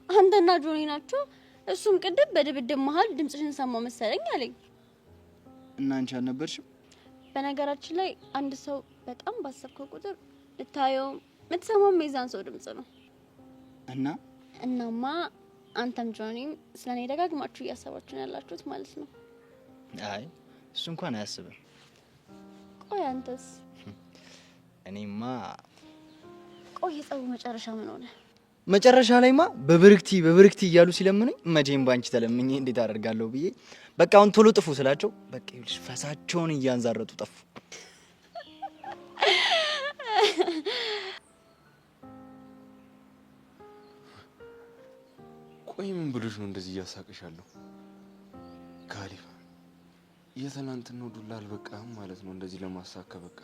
አንተና ጆኒ ናቸው። እሱም ቅድም በድብድብ መሀል ድምጽሽን ሰማው መሰለኝ አለኝ። እና አንቺ አልነበርሽም? በነገራችን ላይ አንድ ሰው በጣም ባሰብከው ቁጥር ልታየው የምትሰማው የዛን ሰው ድምጽ ነው። እናማ አንተም ጆኒም ስለኔ ደጋግማችሁ እያሰባችሁ ነው ያላችሁት ማለት ነው። አይ እሱ እንኳን አያስብም። ቆይ አንተስ? እኔማ ቆይ ጸቡ መጨረሻ ምን ሆነ? መጨረሻ ላይማ በብርክቲ እያሉ ሲለምኑኝ መቼም ባንቺ ተለምኜ እንዴት አደርጋለሁ ብዬ በቃ አሁን ቶሎ ጥፉ ስላቸው በቃ ይልሽ ፈሳቸውን እያንዛረጡ ጠፉ። ቆይ ምን ብሎሽ ነው እንደዚህ እያሳቀሻለሁ? ካሊፋ የትናንትናው ዱላ አልበቃም ማለት ነው እንደዚህ ለማሳከ በቃ።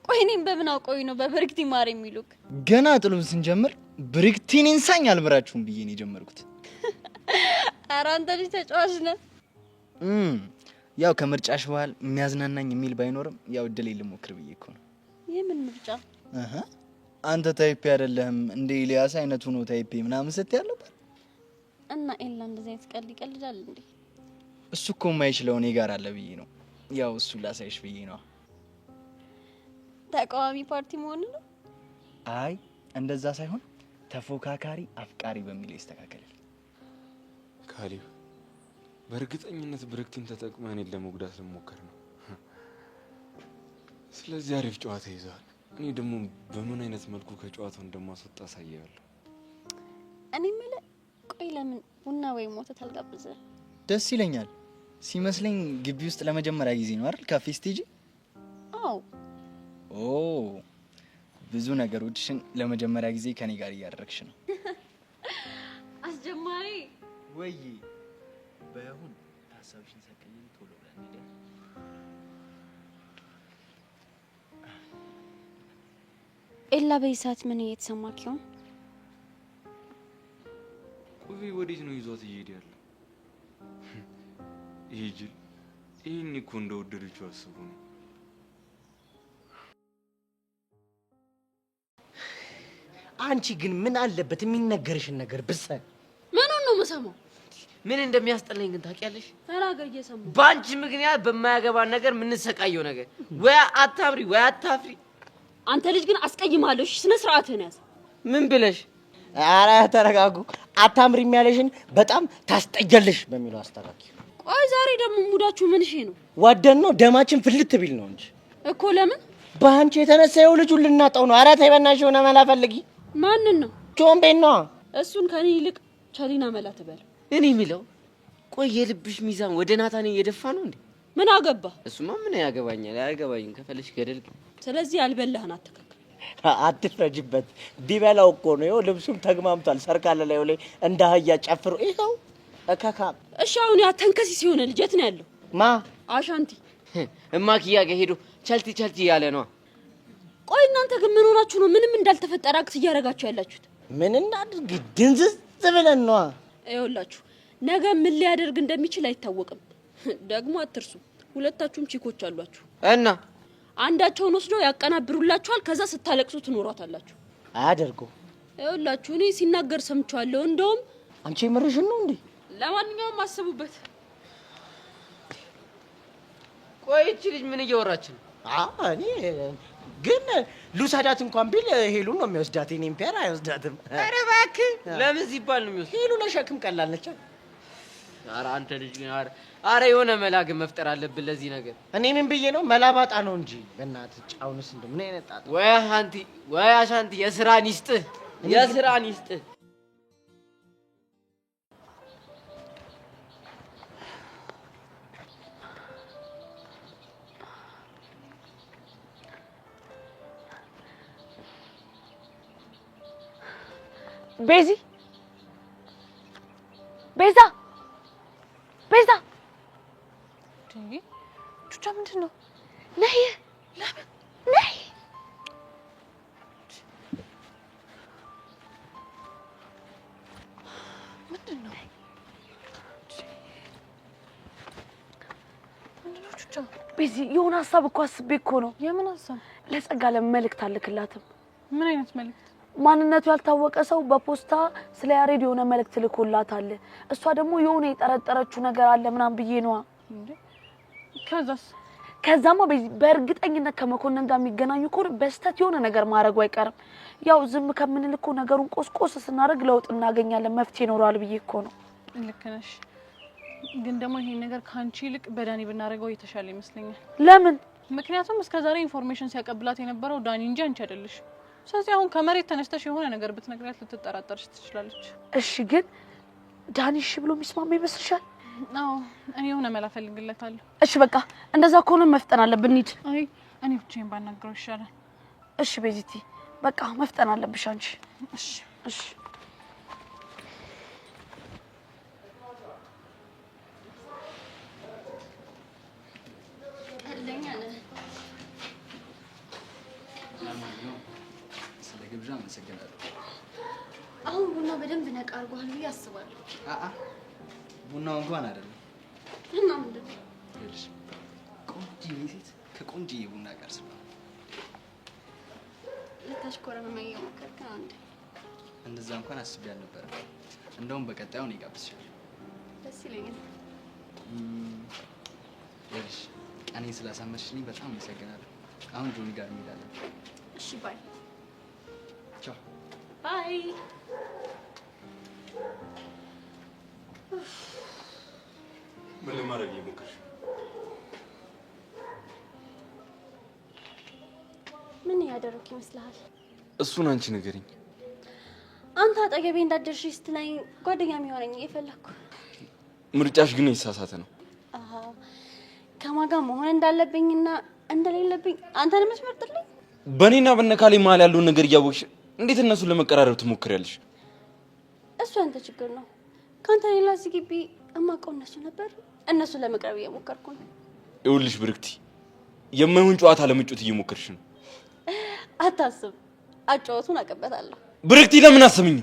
ቆይ እኔም በምን አውቀው ነው በብርክቲ ማር የሚሉክ? ገና ጥሉን ስንጀምር ብርክቲን እንሳኝ አልመራችሁም ብዬ ነው የጀመርኩት። ኧረ አንተ ልጅ ተጫዋች ነህ። ያው ከምርጫሽ በኋላ የሚያዝናናኝ የሚል ባይኖርም ያው እድል ልሞክር ብዬ እኮ ነው። የምን ምርጫ? አንተ ታይፕ አይደለህም እንደ ኢሊያስ አይነቱ ነው ታይፕ ምናምን ስትይ አለበት። እና ኤላ እንደዚህ አይነት ቀልድ ይቀልዳል እንዴ? እሱ እኮ የማይችለው እኔ ጋር አለ ብዬ ነው። ያው እሱ ላሳይሽ ብዬ ነው። ተቃዋሚ ፓርቲ መሆን ነው? አይ እንደዛ ሳይሆን ተፎካካሪ አፍቃሪ በሚል ይስተካከላል። ካሊብ በእርግጠኝነት ብርክቲን ተጠቅመህ እኔን ለመጉዳት ልሞክር ነው። ስለዚህ አሪፍ ጨዋታ ይዘሃል። እኔ ደግሞ በምን አይነት መልኩ ከጨዋታው እንደማስወጣ አሳያለሁ። እኔ የምልህ ቆይ ለምን ቡና ወይም ወተት አልጋብዝህ? ደስ ይለኛል። ሲመስለኝ ግቢ ውስጥ ለመጀመሪያ ጊዜ ነው አይደል ካፌ ስቴጂ? አዎ። ኦ ብዙ ነገሮችን ለመጀመሪያ ጊዜ ከኔ ጋር እያደረግሽ ነው። አስጀማሪ ወይ ባይሆን ሀሳብሽን ሰቀኝ ቶሎ ብለን እንዴ? ኤላ በይሳት ምን እየተሰማክ ይሆን? ቆይ ወዴት ነው ይዟት እየሄደ ያለው? ይሄ ጅል ይሄን እኮ እንደወደደችው አስቡ ነው። አንቺ ግን ምን አለበት የሚነገርሽን ነገር ብትሰሚ? ምን ነው የምሰማው? ምን እንደሚያስጠላኝ ግን ታውቂያለሽ? ተናገር እየሰማሁ። በአንቺ ምክንያት በማያገባን ነገር የምንሰቃየው ነገር ወይ አታብሪ ወይ አታፍሪ። አንተ ልጅ ግን አስቀይማለሁ። እሺ ስነ ስርዓትህን ያዝ። ምን ብለሽ? ኧረ ተረጋጉ። አታምሪም ያለሽን በጣም ታስጠያለሽ በሚለው አስተካኪ። ቆይ ዛሬ ደግሞ ሙዳችሁ ምን እሺ ነው? ወደን ነው ደማችን ፍልት ቢል ነው እንጂ እኮ። ለምን? በአንቺ የተነሳ ይኸው ልጁን ልናጣው ነው። ኧረ ተይ በእናትሽ የሆነ መላ ፈልጊ። ማንን ነው? ጆምቤን ነው። እሱን ከኔ ይልቅ ቸሊና መላ ትበል። እኔ የሚለው ቆይ የልብሽ ሚዛን ወደ ናታን እየደፋ ነው እንዴ? ምን አገባ? እሱማ ምን ያገባኛል? አያገባኝም። ከፈለሽ ገደል ግን። ስለዚህ ያልበላህን አትከክ። አትፍረጅበት። ቢበላው እኮ ነው። ይኸው ልብሱም ተግማምቷል። ሰርካለ ላይ ላይ እንደ አህያ ጨፍሮ ይኸው እከካ። እሺ አሁን ያ ተንከሲ ሲሆነ ልጅ የት ነው ያለው? ማ አሻንቲ እማክያ ጋር ሄዶ ቸልቲ ያለ ነው። ቆይ እናንተ ግን ምን ሆናችሁ ነው ምንም እንዳልተፈጠረ አክት እያደረጋችሁ ያላችሁት? ምን እናድርግ? ድንዝዝ ብለን ነው። ይኸውላችሁ ነገ ምን ሊያደርግ እንደሚችል አይታወቅም። ደግሞ አትርሱ፣ ሁለታችሁም ቺኮች አሏችሁ እና አንዳቸውን ወስደው ያቀናብሩላችኋል። ከዛ ስታለቅሱ ትኖራታላችሁ። አያደርገው። ይኸውላችሁ እኔ ሲናገር ሰምቻለሁ። እንደውም አንቺ ምርሽን ነው እንዴ? ለማንኛውም አስቡበት። ቆይ እቺ ልጅ ምን እያወራች ነው? እኔ ግን ሉሳዳት እንኳን ቢል ሄሉን ነው የሚወስዳት። እኔም ፒያር አይወስዳትም። ኧረ እባክህ ለምን ሲባል ነው የሚወስድ? ሄሉ ለሸክም ቀላል ነች። ኧረ አንተ ልጅ ግን ኧረ የሆነ መላ ግን መፍጠር አለብን ለዚህ ነገር። እኔ ምን ብዬ ነው መላባጣ ነው እንጂ በእናትህ ጫውንስ እንደምን አይነት ጣጣ። ወይ አሻንቲ የስራን ይስጥህ። የስራን ይስጥ። ቤዛ ቹቻ ምንድን ነው? ነይ ነይ። ምንድን ነው ቹቻ? ቤዚ የሆነ ሀሳብ እኮ አስቤ እኮ ነው። የምን ሀሳብ? ለጸጋ ለመልእክት አልክላትም። ምን አይነት መልእክት? ማንነቱ ያልታወቀ ሰው በፖስታ ስለ ያሬድ የሆነ መልእክት ልኮላታል። እሷ ደግሞ የሆነ የጠረጠረችው ነገር አለ ምናምን ብዬ ነዋ። ከዛማ በእርግጠኝነት ከመኮንን ጋር የሚገናኙ ከሆነ በስተት የሆነ ነገር ማድረጉ አይቀርም። ያው ዝም ከምንል እኮ ነገሩን ቆስቆስ ስናደርግ ለውጥ እናገኛለን፣ መፍትሄ ይኖራል ብዬ እኮ ነው። ልክ ነሽ፣ ግን ደግሞ ይሄን ነገር ካንቺ ይልቅ በዳኒ ብናደርገው የተሻለ ይመስለኛል። ለምን? ምክንያቱም እስከዛሬ ኢንፎርሜሽን ሲያቀብላት የነበረው ዳኒ እንጂ አንቺ አይደለሽ። ስለዚህ አሁን ከመሬት ተነስተሽ የሆነ ነገር ብትነግሪያት ልትጠራጠርሽ ትችላለች። እሺ፣ ግን ዳኒ እሺ ብሎ የሚስማማ ይመስልሻል? አዎ፣ እኔ የሆነ መላ ፈልግለታለሁ። እሺ፣ በቃ እንደዛ ከሆነ መፍጠን አለብን። እንሂድ። አይ እኔ ብቻዬን ባናግረው ይሻላል። እሺ ቤዚቲ፣ በቃ መፍጠን አለብሽ አንቺ። እሺ እሺ። ስለ ግብዣ አመሰግናለሁ። አሁን ቡና በደንብ ነቃ አድርጓል ብዬ አስባለሁ። ቡናው እንኳን አይደለም። እና ምንድን ነው? ይኸውልሽ ቆንጆዬ ሴት ከቆንጆዬ ቡና ጋር ስማ። ልታሽኮረመመኝ እየሞከርክ ነው እንዴ? እንደዛ እንኳን አስቤ አልነበረም። እንደውም በቀጣዩ እኔ ጋብዝሻለሁ። ደስ ይለኛል። ይኸውልሽ ቀኔን ስላሳመርሽልኝ በጣም አመሰግናለሁ። አሁን ጆኒ ጋር እንሄዳለን። እሺ ባይ። ቻው ባይ። ምን ለማድረግ እየሞከርሽ? ምን ያደረኩ ይመስልሃል? እሱን አንቺ ንገሪኝ። አንተ አጠገቤ እንዳደርሽ ስትለኝ ጓደኛ የሚሆነኝ እየፈለኩ። ምርጫሽ ግን የተሳሳተ ነው። ከማን ጋር መሆን እንዳለብኝና እንደሌለብኝ አንተን የምትመርጥልኝ? በእኔና በነካሌ መሀል ያለውን ነገር እያወቅሽ እንዴት እነሱን ለመቀራረብ ትሞክሪያለሽ? እሱ አንተ ችግር ነው። ካንተ ሌላ እዚህ ግቢ እማውቀው እነሱ ነበር። እነሱን ለመቅረብ እየሞከርኩ ነው። ይኸውልሽ ብርክቲ፣ የማይሆን ጨዋታ ለመጫወት እየሞከርሽ ነው። አታስብ፣ አጫወቱን አቀበታለሁ። ብርክቲ ለምን አሰምኝ?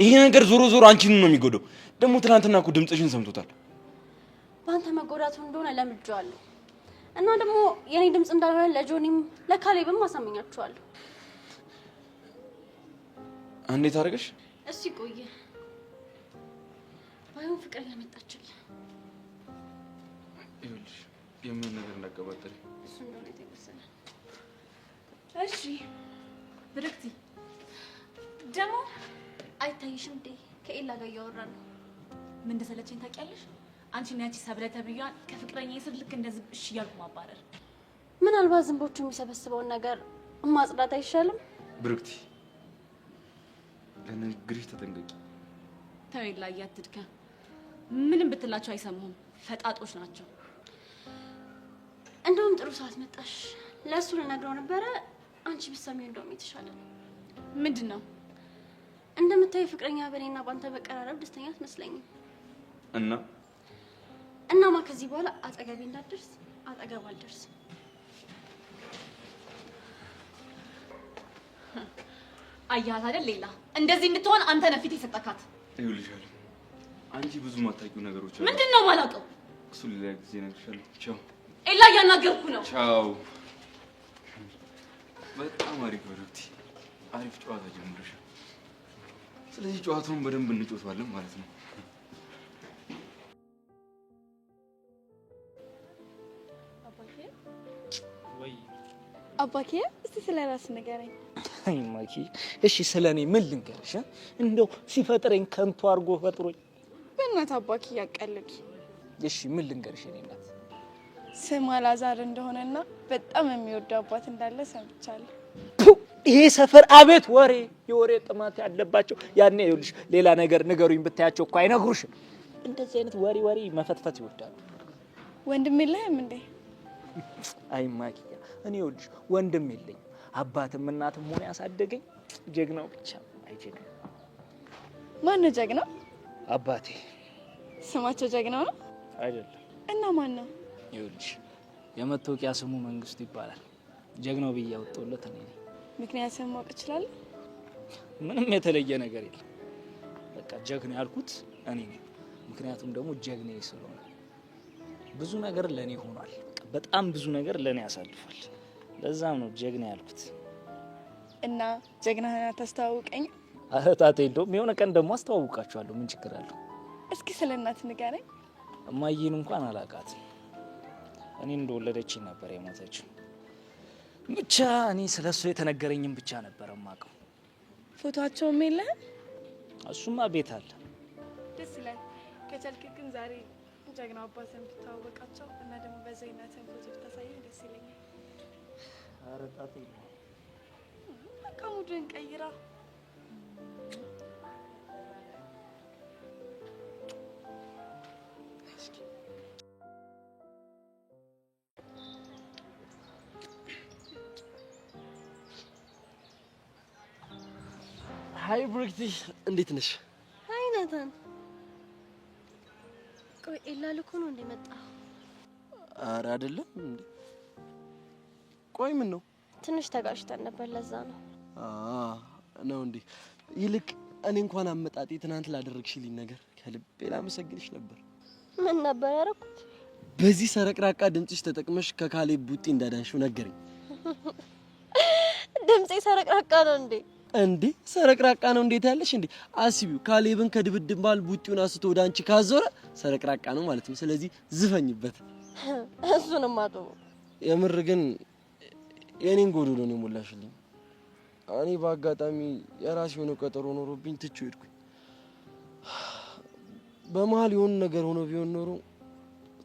ይሄ ነገር ዞሮ ዞሮ አንቺን ነው የሚጎዳው። ደግሞ ትናንትና እኮ ድምፅሽን ሰምቶታል። በአንተ መጎዳቱ እንደሆነ ለምጄዋለሁ እና ደግሞ የኔ ድምፅ እንዳልሆነ ለጆኒም ለካሌብም አሳምኛቸዋለሁ። እንዴት አደረገሽ? እሱ ይቆየ ባይሆን ፍቅር ያመጣችልህ። ይኸውልሽ የምን ነገር እንዳቀባጠሪ እሱ እንደሆነ የተወሰነ። እሺ ብርክቲ ደግሞ አይታይሽም እንዴ? ከኤላ ጋር እያወራን ነው። ምን እንደሰለቸኝ ታውቂያለሽ? አንቺና ያቺ ሰብለ ተብያዋን ከፍቅረኛ ስር ልክ እንደዚህ እሺ እያልኩ ማባረር። ምናልባት ዝንቦቹ የሚሰበስበውን ነገር ማጽዳት አይሻልም? ብርክቲ ለንግግርሽ ተጠንቀቂ። ተው ኤላ አትድከም። ምንም ብትላቸው አይሰሙህም። ፈጣጦች ናቸው። እንደውም ጥሩ ሰዓት መጣሽ። ለእሱ ልነግረው ነበረ። አንቺ ብትሰሚው እንደውም የተሻለ ነው። ምንድን ነው? እንደምታዩ ፍቅረኛ በእኔና ባንተ መቀራረብ ደስተኛ አትመስለኝም። እናማ ከዚህ በኋላ አጠገቤ እንዳትደርስ፣ አጠገብ አልደርስም። አያት አይደል ሌላ እንደዚህ እንድትሆን አንተ ነህ ፊት የሰጠካት። ይኸውልሻል አንቺ ብዙ ማታውቂው ነገሮች አሉ። ምንድን ነው የማላውቀው? እሱ ሌላ ጊዜ እነግርሻለሁ። ቻው ኤላ፣ እያናገርኩ ነው። ቻው። በጣም አሪፍ ብርክቲ፣ አሪፍ ጨዋታ ጀምረሻል። ስለዚህ ጨዋታውን በደንብ እንጫወታለን ማለት ነው። አባኬ እስቲ ስለ ራስ ንገረኝ። አይ ማኪ፣ እሺ ስለኔ ምን ልንገርሽ? እንደው ሲፈጥረኝ ከንቱ አድርጎ ፈጥሮኝ። በእናትህ አባኬ ያቀልድ። እሺ ምን ልንገርሽ? እኔ እናት ስም አላዛር እንደሆነና በጣም የሚወደው አባት እንዳለ ሰምቻለሁ። ይሄ ሰፈር አቤት ወሬ የወሬ ጥማት ያለባቸው ያኔ ይኸውልሽ ሌላ ነገር ንገሩኝ ብታያቸው እኮ አይነግሩሽም። እንደዚህ አይነት ወሬ መፈትፈት ይወዳሉ። ወንድም የለህም እንዴ? አይ ማኪያ እኔ ይኸውልሽ ወንድም የለኝም። አባትም እናትም ሆነ ያሳደገኝ ጀግናው ብቻ አይጀግና። ማን ነው ጀግናው? አባቴ። ስማቸው ጀግናው ነው አይደለም? እና ማን ነው? ይኸውልሽ የመታወቂያ ስሙ መንግስቱ ይባላል። ጀግናው ብዬ ያወጣሁለት እኔ ነኝ። ምክንያቱም ማወቅ እችላለሁ? ምንም የተለየ ነገር የለም። በቃ ጀግና ያልኩት እኔ ነኝ። ምክንያቱም ደግሞ ጀግናዬ ስለሆነ ብዙ ነገር ለኔ ሆኗል። በጣም ብዙ ነገር ለኔ ያሳልፋል። ለዛም ነው ጀግና ያልኩት። እና ጀግናህን አታስተዋውቀኝ? አህታቴ እንደውም የሆነ ቀን ደግሞ አስተዋውቃችኋለሁ። ምን ችግር አለው? እስኪ ስለ እናት ንገረኝ። እማዬን እንኳን አላውቃትም። እኔ እንደወለደችኝ ነበር የሞተችው። ብቻ እኔ ስለሱ የተነገረኝም ብቻ ነበር የማውቀው። ፎቶአቸውም የለህም? እሱማ ቤት አለ። ደስ ይላል። ከቻልክ ግን ዛሬ ጀግናው አባትን ብታወቃቸው እና ደግሞ በዛ እናትን ፎቶ ብታሳየኝ ደስ ይለኛል። ኧረ ጣጣ በቃ ሙድን ቀይራ። ሀይ ብሩክቲ፣ እንዴት ነሽ? ሀይ ናታን። ቆይ ኤላ ልኮ ነው እንደመጣ? ኧረ አይደለም እንዴ። ቆይ ምን ነው? ትንሽ ተጋጭተን ነበር፣ ለዛ ነው። ነው እንዴ? ይልቅ እኔ እንኳን አመጣጤ ትናንት ላደረግሽልኝ ነገር ከልቤ ላመሰግንሽ ነበር። ምን ነበር ያደረኩት? በዚህ ሰረቅራቃ ድምጽሽ ተጠቅመሽ ከካሌብ ቡጢ እንዳዳንሽው ነገረኝ። ድምጼ ሰረቅራቃ ነው እንዴ? እንዴ ሰረቅራቃ ነው እንዴት ያለሽ እንዴ? አስቢው፣ ካሌብን ከድብድብ ባል ቡጢውን አስቶ ወደ አንቺ ካዞረ ሰረቅራቃ ነው ማለት ነው። ስለዚህ ዝፈኝበት። እሱንም አጡ። የምር ግን የኔን ጎዶሎ ነው የሞላሽልኝ። እኔ በአጋጣሚ የራሴ የሆነ ቀጠሮ ኖሮብኝ ትቼው ሄድኩኝ። በመሀል የሆነ ነገር ሆኖ ቢሆን ኖሮ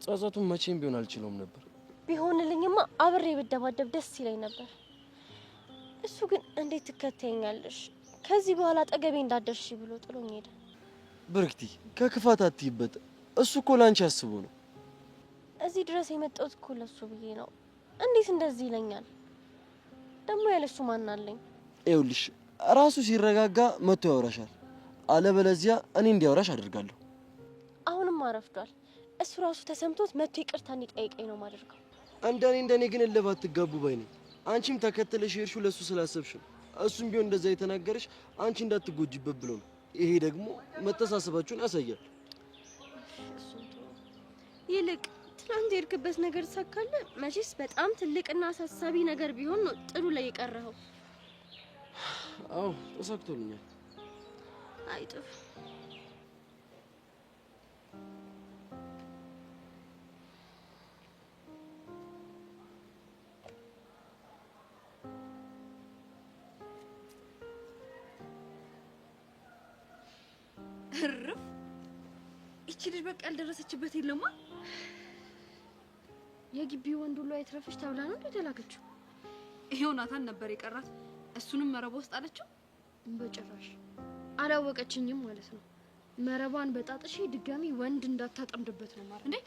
ጸጸቱን መቼም ቢሆን አልችለውም ነበር። ቢሆንልኝማ አብሬ ብደባደብ ደስ ይለኝ ነበር። እሱ ግን እንዴት ትከተኛለሽ? ከዚህ በኋላ አጠገቤ እንዳደርሽ ብሎ ጥሎኝ ሄደ። ብርክቲ ከክፋት አትይበት። እሱ እኮ ላንቺ አስቦ ነው። እዚህ ድረስ የመጣሁት እኮ ለሱ ብዬ ነው። እንዴት እንደዚህ ይለኛል? ደግሞ ያለሱ ማን አለኝ? ይኸውልሽ ራሱ ሲረጋጋ መጥቶ ያወራሻል። አለበለዚያ እኔ እንዲያወራሽ አደርጋለሁ። አሁንም አረፍዷል። እሱ ራሱ ተሰምቶት መጥቶ ይቅርታ እንዲጠይቀኝ ነው ማደርገው። እንደኔ ግን እልባት ትጋቡ ባይ ነኝ። አንቺም ተከተለሽ ሄድሽው ለሱ ስላሰብሽ ነው። እሱም ቢሆን እንደዛ የተናገረሽ አንቺ እንዳትጎጂበት ብሎ ነው። ይሄ ደግሞ መተሳሰባችሁን ያሳያል። ይልቅ ትናንት የሄድክበት ነገር ተሳካለ? መቼስ በጣም ትልቅና አሳሳቢ ነገር ቢሆን ነው ጥሩ ላይ የቀረኸው። አዎ ተሳክቶልኛል። አይጥፍ እርፍ። እቺ ልጅ በቃ ያልደረሰችበት የለማ። የግቢው ወንድ ሁሉ አይትረፍሽ ተብላ ነው እንዴ ተላከችው? ይሄው ናታን ነበር የቀራት። እሱንም መረብ ውስጥ አለችው። በጭራሽ አላወቀችኝም ማለት ነው። መረቧን በጣጥሽ ድጋሚ ወንድ እንዳታጠምድበት ነው ማለት እንዴ?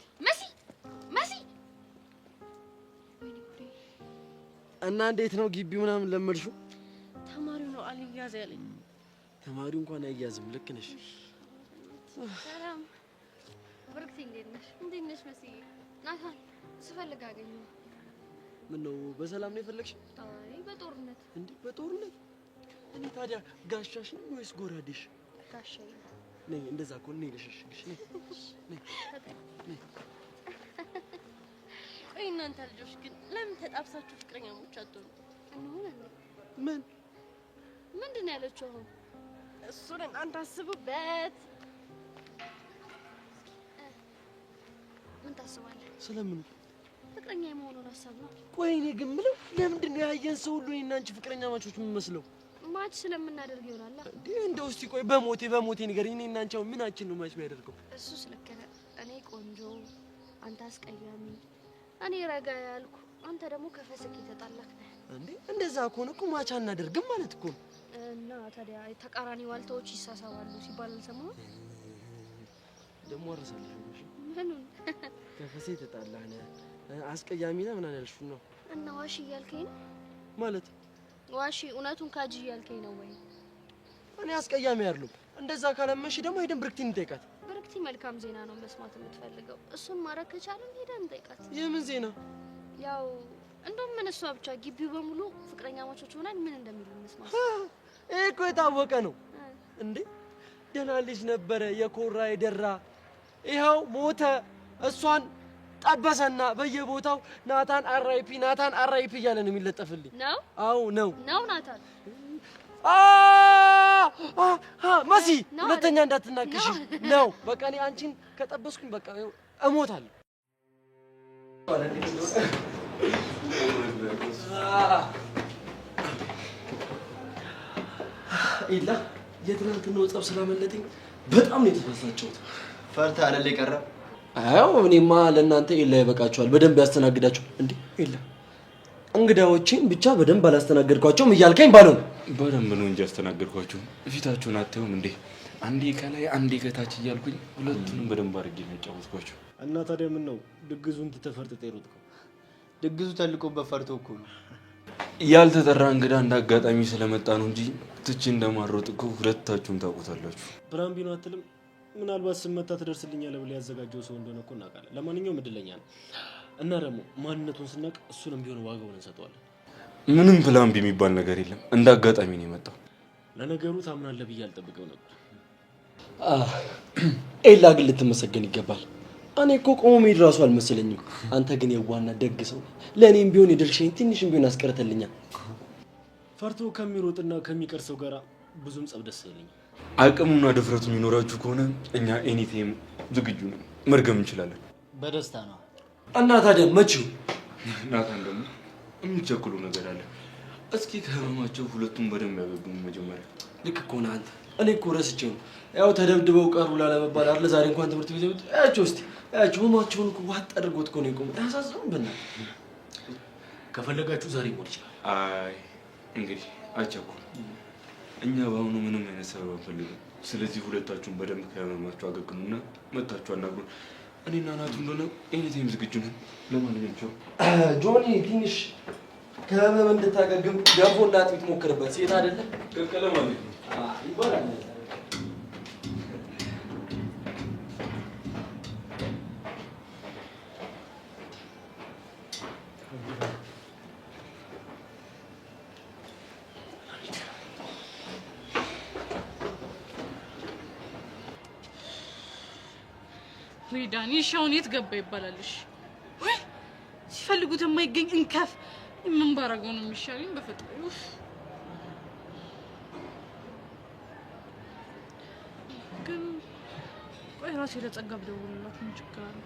መሲ እና እንዴት ነው ግቢው ምናምን ለመድሽው? ተማሪው ነው አልያዝ ያለኝ። ተማሪው እንኳን አይያዝም። ልክ ነሽ። ሰላም ብሩክቲ፣ እንዴት ነሽ? እንዴት ነሽ መሲ? ናታን ስፈልግ አገኘሁ። ምን ነው በሰላም ነው የፈለግሽ? አይ በጦርነት። እንዴ በጦርነት? እኔ ታዲያ ጋሻሽ ነው ወይስ ጎራዴሽ? ጋሻዬ ነኝ። እንደዛ እኮ ነኝ። ልሽሽሽ ነኝ። ቆይ እናንተ ልጆች ግን ለምን ተጣብሳችሁ ፍቅረኛሞች አትሆኑ? ምን ምንድን ነው ያለችው አሁን? እሱን እናንተ አስቡበት። ምን ታስባለህ? ስለምን? ፍቅረኛ የመሆኑን ሀሳብ ነው። ቆይ እኔ ግን የምለው ለምንድን ነው ያየን ሰው ሁሉ እኔና አንቺ ፍቅረኛ ማቾች የምንመስለው? ማች ስለምናደርግ ይሆናል። እንዴ እንደው እስቲ ቆይ በሞቴ ንገሪኝ። እኔና አንቺ አሁን ምናችን ነው ማች የሚያደርገው? እሱ ስለከለ እኔ ቆንጆ፣ አንተ አስቀያሚ፣ እኔ ረጋ ያልኩ፣ አንተ ደግሞ ከፈስክ የተጣላክ ነህ። እንዴ እንደዛ ከሆነ እኮ ማቻ እናደርግም ማለት እኮ እና ታዲያ ተቃራኒ ዋልታዎች ይሳሳባሉ ሲባል አልሰማህም? ደግሞ አረሳለሽ ምኑን? ከፈሴ ተጣላነ አስቀያሚ ነህ ምናምን ያልሽው ነው እና ዋሺ እያልከኝ ነው ማለት? ዋሺ እውነቱን ካጂ እያልከኝ ነው ወይ? እኔ አስቀያሚ አይደለም። እንደዛ ካለመሽ ደግሞ ሄደን ብርክቲን እንጠይቃት። ብርክቲ መልካም ዜና ነው መስማት የምትፈልገው። እሱን ማድረግ ከቻለን ሄደን እንጠይቃት። የምን ዜና? ያው እንደውም ምን እሷ ብቻ ግቢው በሙሉ ፍቅረኛ ማቾች ሆነን ምን እንደሚሉ እንስማ። ይሄ እኮ የታወቀ ነው እንዴ። ደህና ልጅ ነበረ የኮራ የደራ ይኸው ሞተ። እሷን ጠበሰና በየቦታው ናታን አራይፒ ናታን አራይፒ እያለ ነው የሚለጠፍልኝ። ነው? አዎ ነው ናታን መሲ ሁለተኛ እንዳትናገሽ ነው። በቃ እኔ አንቺን ከጠበስኩኝ በቃ እሞታለሁ። ኢላ የትናንትናው ጸብ ስላመለጠኝ በጣም ነው የተፈሳጨሁት። ፈርተህ አይደል የቀረ? አዎ እኔማ ለእናንተ ኢላ ይበቃችኋል፣ በደንብ ያስተናግዳችኋል። እንዴ ኢላ እንግዳዎችን ብቻ በደንብ አላስተናገድኳቸውም እያልከኝ ባልሆነ በደንብ ነው እንጂ ያስተናገድኳቸው። ፊታችሁን አታዩም እንዴ? አንዴ ከላይ አንዴ ከታች እያልኩኝ ሁለቱንም በደንብ አድርጌ ነው ያጫወትኳቸው። እና ታዲያ ምን ነው ድግዙን ትተፈርጥጥ የሮጥከው? ድግዙ ተልቆበት ፈርቶ እኮ ነው። ያልተጠራ እንግዳ እንዳጋጣሚ ስለመጣ ነው እንጂ ትቼ እንደማሮጥ እኮ ሁለታችሁም ታውቁታላችሁ። ብራምቢኖ አትልም? ምናልባት ስመታ ትደርስልኛለህ ብለህ ያዘጋጀው ሰው እንደሆነ እኮ እናውቃለን። ለማንኛውም እድለኛ ነው እና ደግሞ ማንነቱን ስናቅ እሱንም ቢሆን ዋጋውን እንሰጠዋለን። ምንም ፕላን ቢ የሚባል ነገር የለም። እንደ አጋጣሚ ነው የመጣው። ለነገሩ ታምናለህ ብዬ አልጠብቅም ነበር። ኤላ ግን ልትመሰገን ይገባል። እኔ እኮ ቆሞ መሄድ ራሱ አልመሰለኝም። አንተ ግን የዋና ደግ ሰው፣ ለእኔም ቢሆን የድርሻዬን ትንሽም ቢሆን አስቀርተልኛል። ፈርቶ ከሚሮጥና ከሚቀር ሰው ጋር ብዙም ጸብ ደስ አይለኝም። አቅሙና ድፍረቱ የሚኖራችሁ ከሆነ እኛ ኤኒቴም ዝግጁ ነን፣ መርገም እንችላለን። በደስታ ነው። እና ታዲያ መቼው? ናታን ደግሞ የሚቸኩሉ ነገር አለ። እስኪ ከህመማቸው ሁለቱም በደንብ ያገግሙ መጀመሪያ። ልክ እኮ ነህ አንተ። እኔ እኮ ረስቼው ነው። ያው ተደብድበው ቀሩ ላለመባል አይደል ዛሬ እንኳን ትምህርት ቤት ይወጡ። ያቸው እስቲ ያቸው ህመማቸውን እኮ ዋጥ አድርጎት እኮ ነው የቆሙት። ያሳዝኑም። በእናትህ ከፈለጋችሁ ዛሬ ሞት ይችላል። አይ እንግዲህ አቸኩል። እኛ በአሁኑ ምንም አይነት ሰበብ አንፈልግም። ስለዚህ ሁለታችሁም በደንብ ከህመማችሁ አገግሙና መታችሁ አናግሩን። እኔና ናቱ እንደሆነ ኤኒታይም ዝግጁ ነን። ለማንኛውም ጆኒ ትንሽ ከህመም እንድታገግም ገንፎ እና አጥሚት ሞክርበት። ሴት አይደለ ቀቀለ ማለት ነው ይባላል። ወይ ዳኒ ሻውን የት ገባ ይባላልሽ? ወይ ሲፈልጉት የማይገኝ እንከፍ ምን ባረገው ነው የሚሻለኝ? በፈጣሪ ግን ቆይ ራሴ ለጸጋ ብደውልላት ምን ችግር አለ?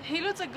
ሄሎ ጸጋ